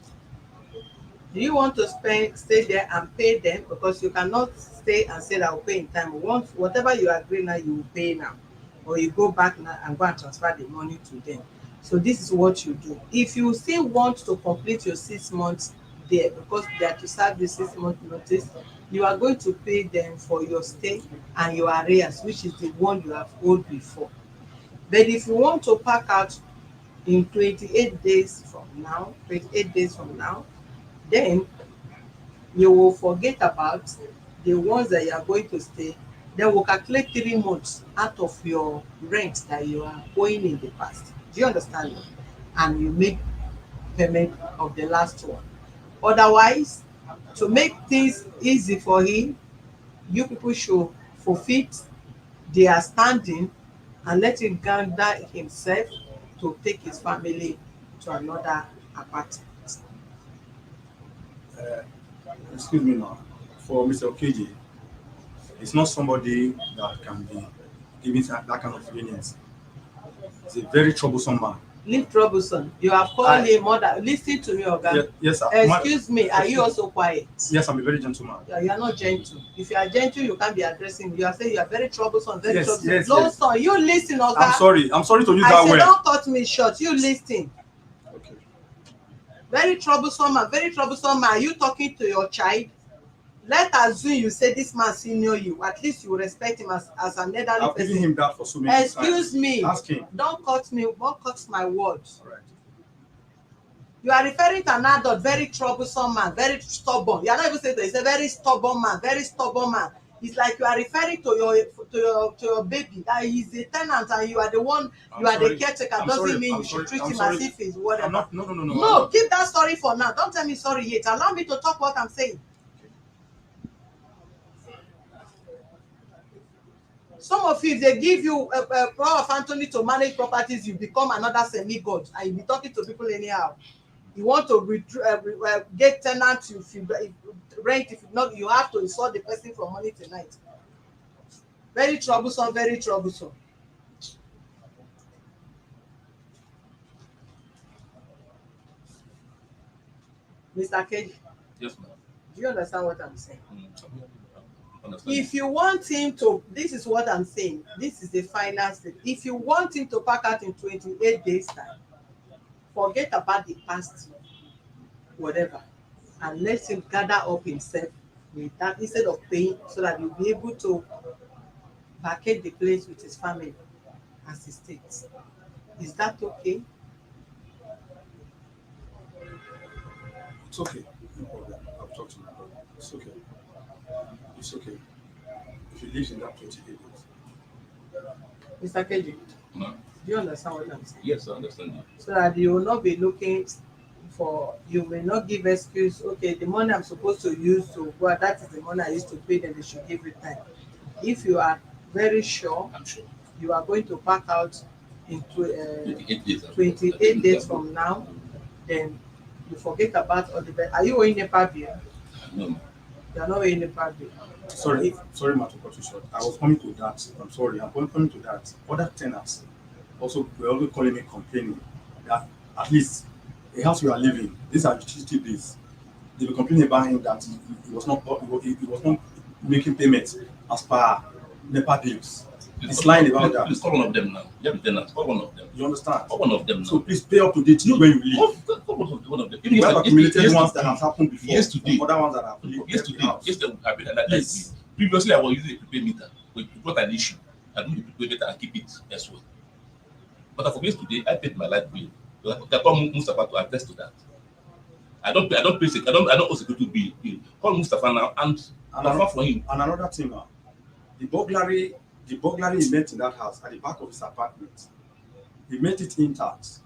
Do you want to stay there and pay them? Because you cannot stay and say that I'll pay in time. Once whatever you agree now, you will pay now, or you go back now and go and transfer the money to them. So this is what you do. If you still want to complete your 6 months there, because they are to serve the 6 month notice, you are going to pay them for your stay and your arrears, which is the one you have owed before. But if you want to pack out in 28 days from now, then you will forget about the ones that you are going to stay. Then we'll calculate 3 months out of your rent that you are owing in the past. Do you understand? And you make payment of the last one. Otherwise, to make things easy for him, you people should forfeit their standing and let him gather himself to take his family to another apartment. Excuse me now. For Mr. Ukeje, it's not somebody that can be giving that kind of leniency. He's a very troublesome man. Leave troublesome. You have called him mother. Listen to me, Oga. Yes, sir. Excuse me, are you also quiet? Yes, I'm a very gentleman. You are not gentle. If you are gentle, you can't be addressing me. You are saying you are very troublesome, Yes, troublesome. yes, No, yes. son, you listen, Oga. I'm sorry to use I that say word. don't cut me short. You listen. Okay. Very troublesome man. Very troublesome man. Are you talking to your child? Let assume you say this man senior you. At least you respect him as an elderly I've person. given him that for so many times. Excuse me. Ask him. Don't cut me. Don't cut my words. All right. You are referring to an adult, very troublesome man, very stubborn. You are not even saying that he's a very stubborn man, very stubborn man. It's like you are referring to your baby that he's a tenant and you are the one, you are the caretaker. Doesn't mean you should treat him as if he's whatever. No. No, keep that story for now. Don't tell me sorry yet. Allow me to talk what I'm saying. Some of you, if they give you a power of Anthony to manage properties, you become another semi-god and you be talking to people anyhow. You want to get tenants, if you rent, if not, you have to insult the person from morning to night. Very troublesome, very troublesome. Mr. Keji. Yes, ma'am. Do you understand what I'm saying? Understand. If you want him to, this is what I'm saying. This is the final step. If you want him to pack out in 28 days time, forget about the past, whatever, and let him gather up himself with that instead of paying, so that he'll be able to vacate the place with his family as he states. Is that okay? It's okay. No problem. I'll talk to my brother. It's okay. It's okay. If he lives in that 28 days. Mr. Keji, No. do you understand what I'm saying? Yes, I understand you. So that you will not be looking for, you will not give excuse, okay, the money I'm supposed to use to go, that is the money I used to pay them, they should give it time. If you are very sure, I'm sure. you are going to pack out in 28 days. 28 days from now, then you forget about all the. Are you owing NEPA bill? No, ma'am. You are not owing NEPA bill. Sorry, ma, to cut you short. I was coming to that. I'm sorry. I'm coming to that. Other tenants also were also calling me, complaining that at least the house we are living, these are utility bills. They were complaining about him that he was not making payments as per NEPA bills. He's lying about that. Please call one of them now. You have the tenants. Call one of them. You understand? Call one of them now. So please pay up to date when you leave. Call one of them. We have accumulated ones that have happened before. Yesterday. Other ones that have Yesterday. Previously, I was using a prepaid meter. We got an issue. I do the prepaid meter and keep it elsewhere. But for yesterday, I paid my light bill They call Mustafa to attest to that. I don't owe security bill. Call Mustafa now and confirm for him. And another thing now, the burglary he met in that house at the back of his apartment, he met it intact.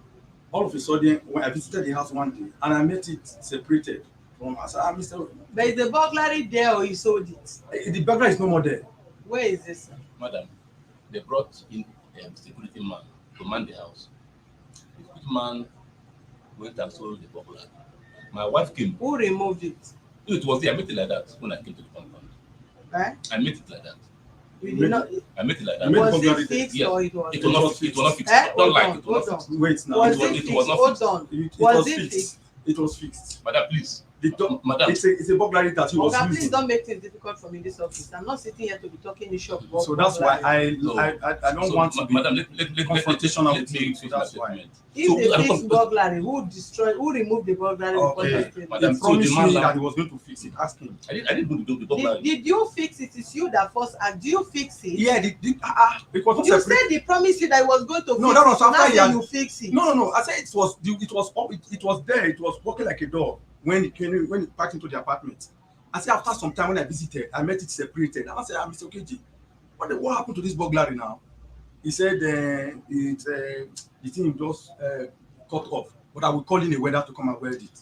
All of a sudden, when I visited the house one day, and I met it separated from us, I said, Mr. But is the burglary there or you sold it? The burglar is no more there. Where is this? Madam, they brought in a security man to man the house. The security man went and sold the burglar. My wife came. Who removed it? It was there. I made it like that when I came to the compound. Eh? I made it like that. You did not. I made it like that. You made Was burglary it fixed Yes. or it was? It was not fixed. Eh? Don't lie. Hold It was on, not fixed. Wait now. Was it was- it it fixed? was not Hold fixed. on. It Was was it fixed. fixed? It was fixed. Madam, please. Madam. It's a burglary that he was Oga, please using. don't make things difficult for me in this office. I'm not sitting here to be talking issue of So that's why burglary. I don't want to be Madam, let me confrontational with me you. finish my That's why. statement. If So, they I fix don't- burglary, who removed the burglary before Okay. the statement? Madam, He so the promised man me now- that he was going to fix it. Ask him. I didn't do the burglary. Did you fix it? It's you that first asked. Do you fix it? Yeah, because You said he promised you that he was going to No, fix that was it. Now after he say had- you fix it. No. I said it was there. It was working like a dog when he packed into the apartment. I said after some time when I visited, I met it separated. I said, Mr. Ukeje, what happened to this burglary now? He said the thing just cut off, but I will call in a welder to come and weld it.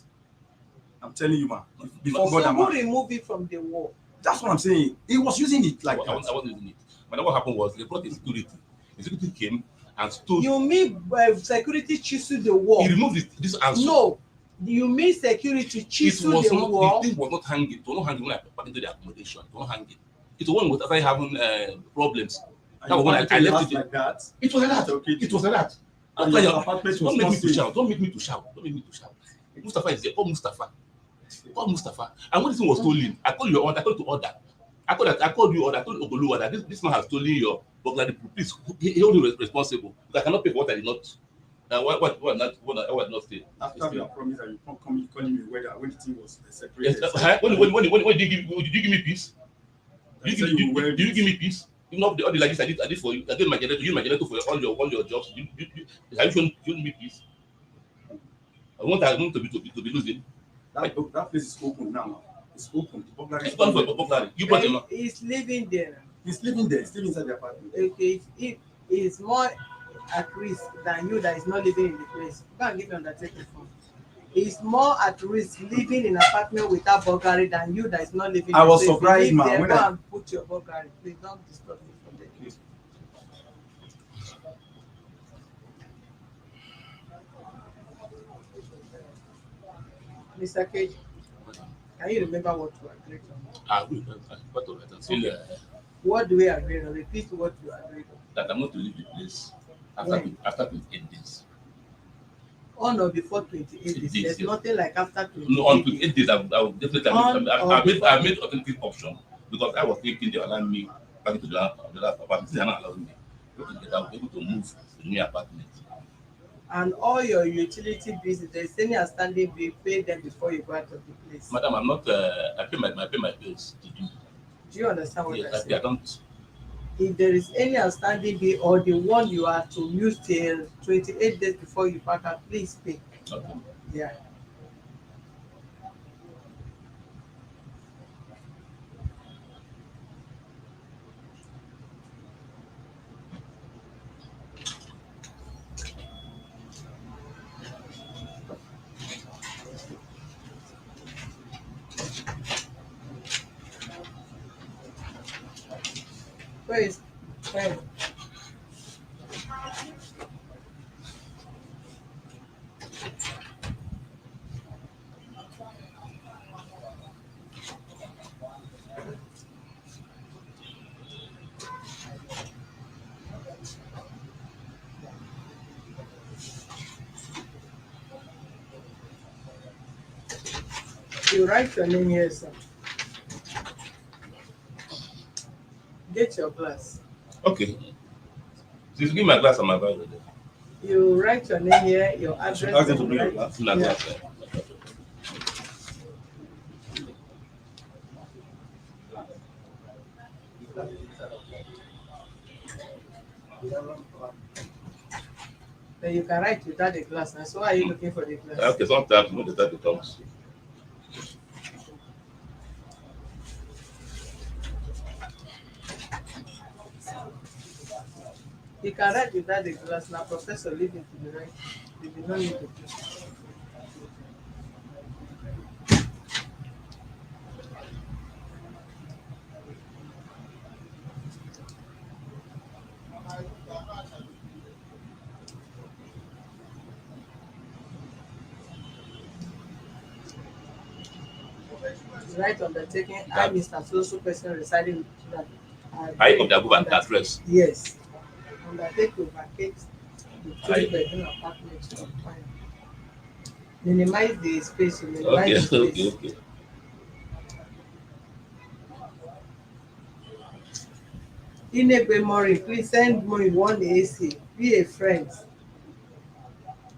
I'm telling you, man. Before God So and who man. removed it from the wall? That's what I'm saying. He was using it like I that. wasn't using it. But what happened was they brought the security. The security came and stole. You mean security chiseled the wall? He removed this and No. You mean security it chiseled was the not. wall? The thing was not hanging. It was not hanging when I put into the accommodation. It was not hanging. It was when we started having problems. And That was you when want I to left act it. like that. It was like that. Okay. It was like that. And Don't, your apartment was don't make not me to safe. shout. Don't make me to shout. Don't make me to shout. Mustafa is there. Call Mustafa. Call Mustafa. And when this thing was stolen, I called your order. I called to order. I called you order. I told Ogoluwa that this man has stolen your burglary. Please, he hold you responsible. Because I cannot pay for what I did not. What I did not say. After you promised that you can't come calling me whether when the thing was Yes, separated. when did you give me peace? I said you were- Did you give me peace? Even all the like this I did for you. I did my generator, use my generator for all your jobs. Have you shown me peace? I want to be losing. That place is open now. It's open. The burglary It's is gone for open. burglary. You brought him. He's living there. He's living there. He's living inside the apartment. Okay, if he's more at risk than you that is not living in the place. Go and give me undertaking phone. He's more at risk living in an apartment without burglary than you that is not living. I in was the place. surprised, If you man, live when there, go I- and put your burglary. Please don't disturb me from there. Mr. Cage, can you remember what we agreed on? What of it? Until What do we agree on? Repeat what you agreed on. that I'm going to leave the place When? after 28 days. On or before 28 days. Days, There's yes. nothing like after 28 No, on days. 28 days, I will definitely. On or I before. made alternative option because I was thinking they allowed me back into the last apartment. They are not allowing me. I was able to move to the new apartment. And all your utility bills, if there's any outstanding bill, pay them before you go out of the place. Madam, I'm not. I pay my bills. Did you? Do you understand what Yes, I I said? don't. If there is any outstanding bill or the one you are to use till 28 days before you pack out, please pay. Okay. Yeah. Where? You write your name here, sir. Get your glass. Okay. Please give my glass and my Bible. You write your name here, your address. Ask them to and bring your write- glass. My Yeah. glass. Then you can write without the glass. And so why are you looking for the glass? Okay, sometimes you know the type becomes. You can write without the glass. Now, professor, leave it to the right. You do not need to do. Right undertaking, I, Mr. So person residing with children. I of the above and address. Yes. Undertake to vacate the I- 3-bedroom apartment to occupy. Minimize the space, minimize Okay, the space. okay. Inegbe Mori, please send money one AC. Be a friend.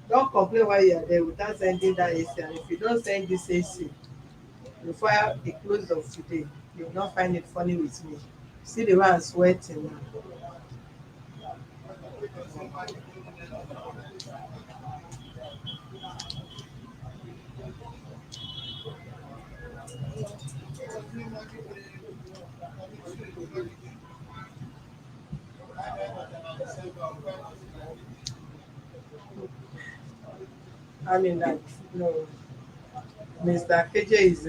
Don't complain while you are there without sending that AC. And if you don't send this AC before the close of today, you will not find it funny with me. See the way I'm sweating now. I mean that no, Mr. KJ is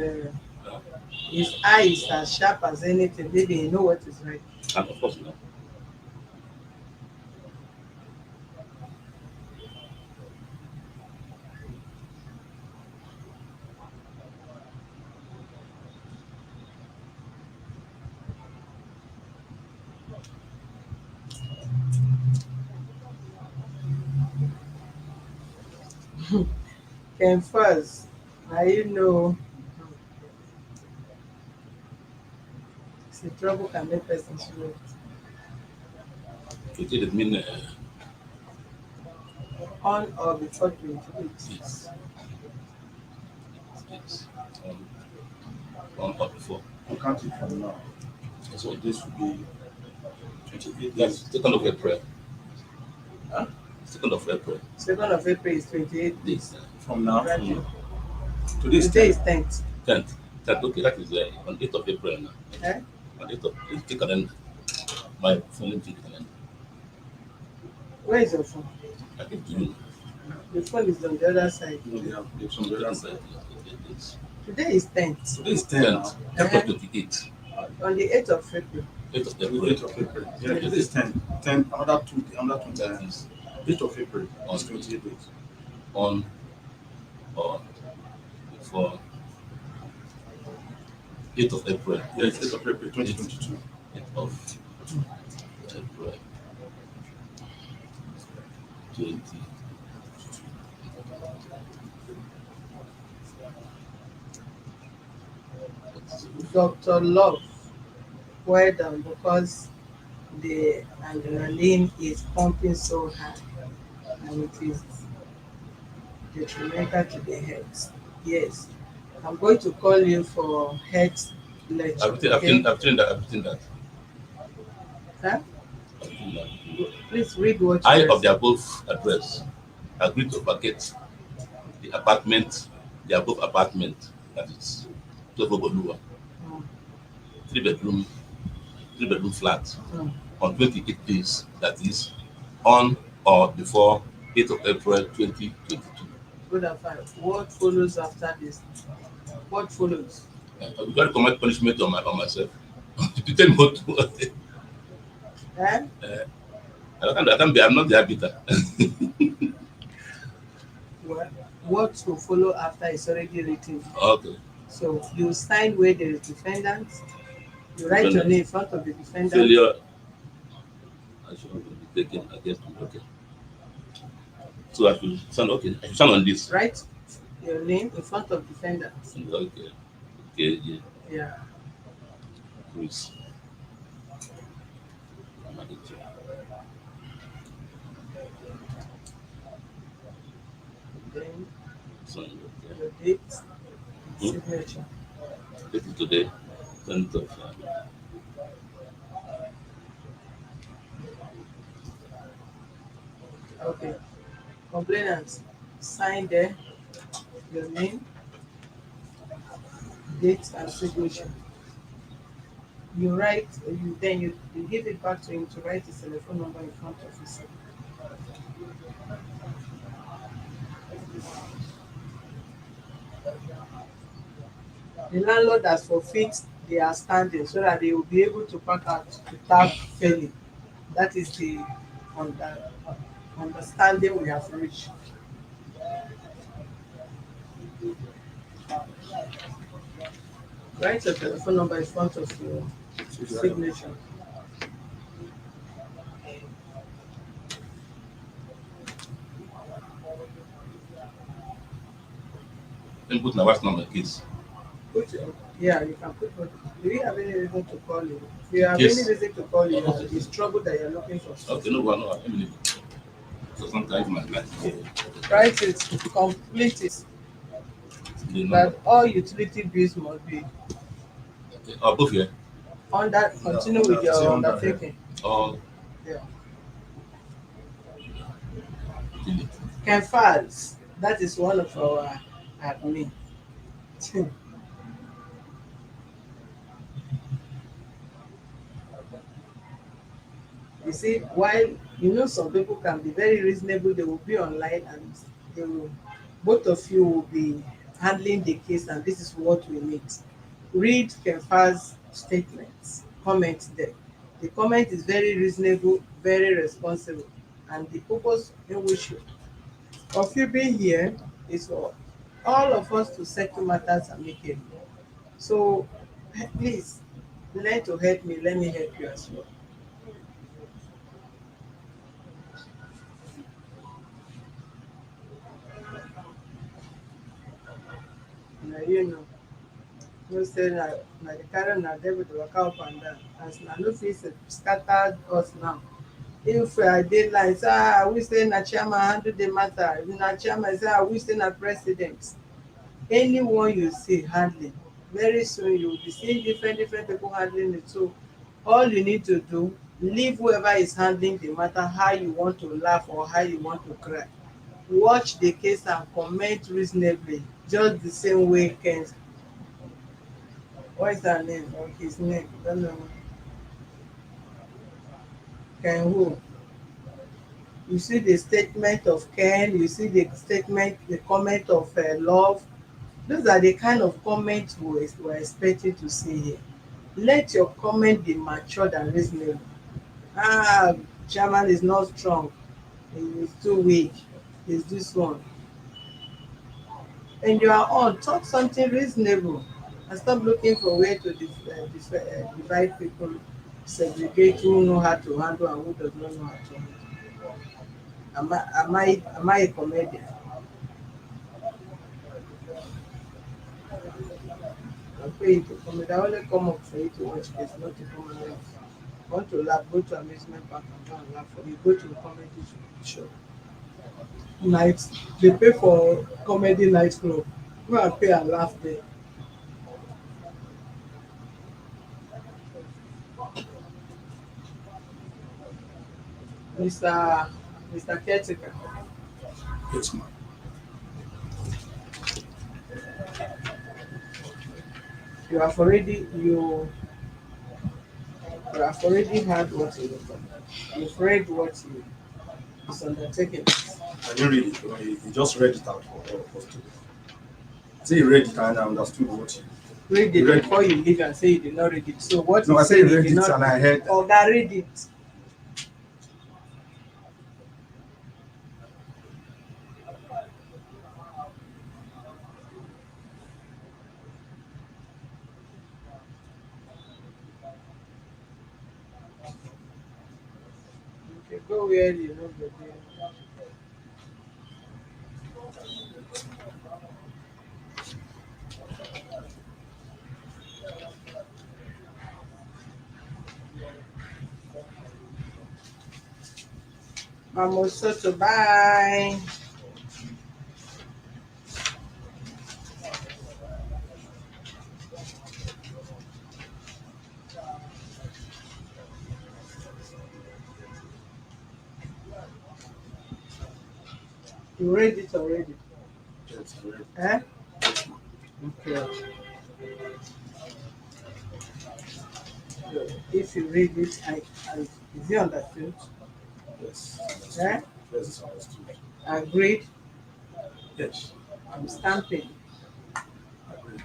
his eye is as sharp as anything. Maybe you know what is right. And of course, no. Can first, now you know, see trouble can make person sweat. It did mean On or before 28. yes. On or before. You count it from now. So this will be 28 That's days. 2nd of April. Huh? 2nd of April. 2nd of April is 28 days. This From now. Right. Today is Today 10. is 10th. 10th. 10th. Okay, that is on 8th of April now. Eh? On 8th of the calendar. My phone is the calendar. Where is your phone? I give to you. The phone is on the other side. No, they have some other side. Today is 10th. Today is 10 now. 10th of 28th. On the 8th of April. 8th of The April. 8th of April. Yeah, today is 10. 10, another 20 That is 8th of April is 28 days. on or before 8th of April. Yes, 8th of April 2022. 8th of April 20. Dr. Love, well done, because the adrenaline is pumping so hard and it is detrimental to the health. Yes, I'm going to call you for health lecture. I've written that. Huh? I've written that. Please read what I you of the above address agree to vacate the apartment, the above apartment, that is Tobogoluwa, 3-bedroom flat on 28 days, that is on or before 8th of April 2022. Good and fine. What follows after this? What follows? I'm going to commit punishment on myself. To tell me what to Eh? I can't be, I'm not the arbiter. Well, what will follow after is already written. Okay. So you sign where there is defendant. You write your name in front of the defendant. Failure action will be taken against me. Okay. So I should sign. Okay, I should sign on this. Write your name in front of defendant. Okay. Okay. Yeah. Yeah. Chrise. Then Sign. Okay. your date, Hmm? signature. This is today, 10th of. Okay. complainant sign there, your name, date, and signature. You write, you give it back to him to write his telephone number in front of his. The landlord has forfeit their standing so that they will be able to pack out without failing. That is the under, understanding we have reached. Write your telephone number in front of your signature. Then put my wife's number in case. Put your, yeah, you can put what. Do you have any reason to call you? If you have Yes. any reason to call you, Okay. it's trouble that you're looking for. Okay, no, let me leave it. So sometimes my life. Write it, complete it. The number. That all utility bills must be Okay. Oh, both here. under. Continue with say your under, undertaking. Oh, Yeah. delete. Can files. That is one of our admin. You see, while some people can be very reasonable, they will be online and they will, both of you will be handling the case, and this is what we need. Read Kenfa's statements, comment there. The comment is very reasonable, very responsible, and the purpose in which of you being here is for all of us to settle matters amicably. So please learn to help me, let me help you as well. Na you know, no say na the carry na devil dey waka up and down, as na no fit scatter us now. If I dey line say I wish say na chairman handle the matter, if na chairman say I wish say na president. Anyone you see handling, very soon you will be seeing different people handling it. So all you need to do, leave whoever is handling the matter how you want to laugh or how you want to cry. Watch the case and comment reasonably, just the same way Ken. What is her name or his name? Don't know. Ken who? You see the statement of Ken, you see the comment of Love. Those are the kind of comments we're expecting to see here. Let your comment be matured and reasonable. Chairman is not strong. He is too weak. Is this one? And you are on, talk something reasonable and stop looking for way to divide people, segregate who know how to handle and who does not know how to handle. Am I a comedian? I'm paying to comedy. I only come up for you to watch this, not to come and laugh. Want to laugh, go to amusement park and go and laugh. Or you go to a comedy show. Night, they pay for comedy nightclub. Go and pay and laugh there. Mr. Mr. Caretaker, Yes, ma'am. you have already you have already had what you've read what you is undertaken. I didn't read it, but he just read it out for all of us to. Say he read it and I understood what he. Read it Read it. before you leave and say you did not read it. So what No, you I say said he you read did it not and I heard. Oga read it. Okay, go where you know the day. Mama Soto, bye. You read it already? Yes, correct. Eh? Yes, ma'am. Okay. So if you read it, is it understood? Yes, understood. Eh? Yes, it's understood. Agreed. Yes, I'm stamping. agreed.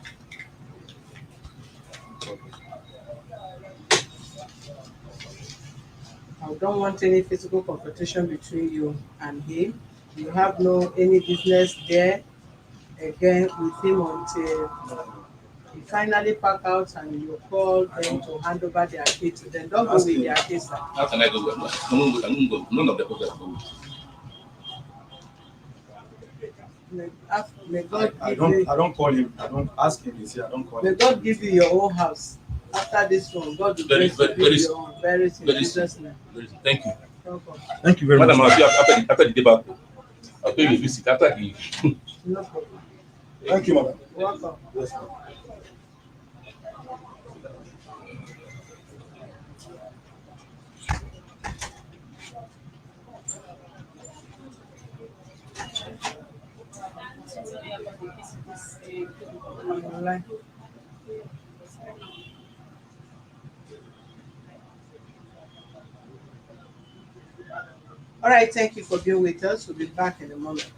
I don't want any physical confrontation between you and him. You have no any business there again with him until No, you finally pack out and you call them to hand over their key to them. Don't go with their keys. Sir. How can I go? I won't go. None of the people I go with. May God I give you. I don't call him. I don't ask him. He say I don't call May him. God give you your own house. After this one, God will Very, bless you very, build very your soon. own. Very soon, Very soon. Jesus' name. Very soon. Thank you. Welcome. Thank you very Madam, I'll much. see you after the debate. I'll pay you a visit after the. No problem. Thank you, madam. Welcome. Yes, ma'am. Online. All right, thank you for being with us. We'll be back in a moment.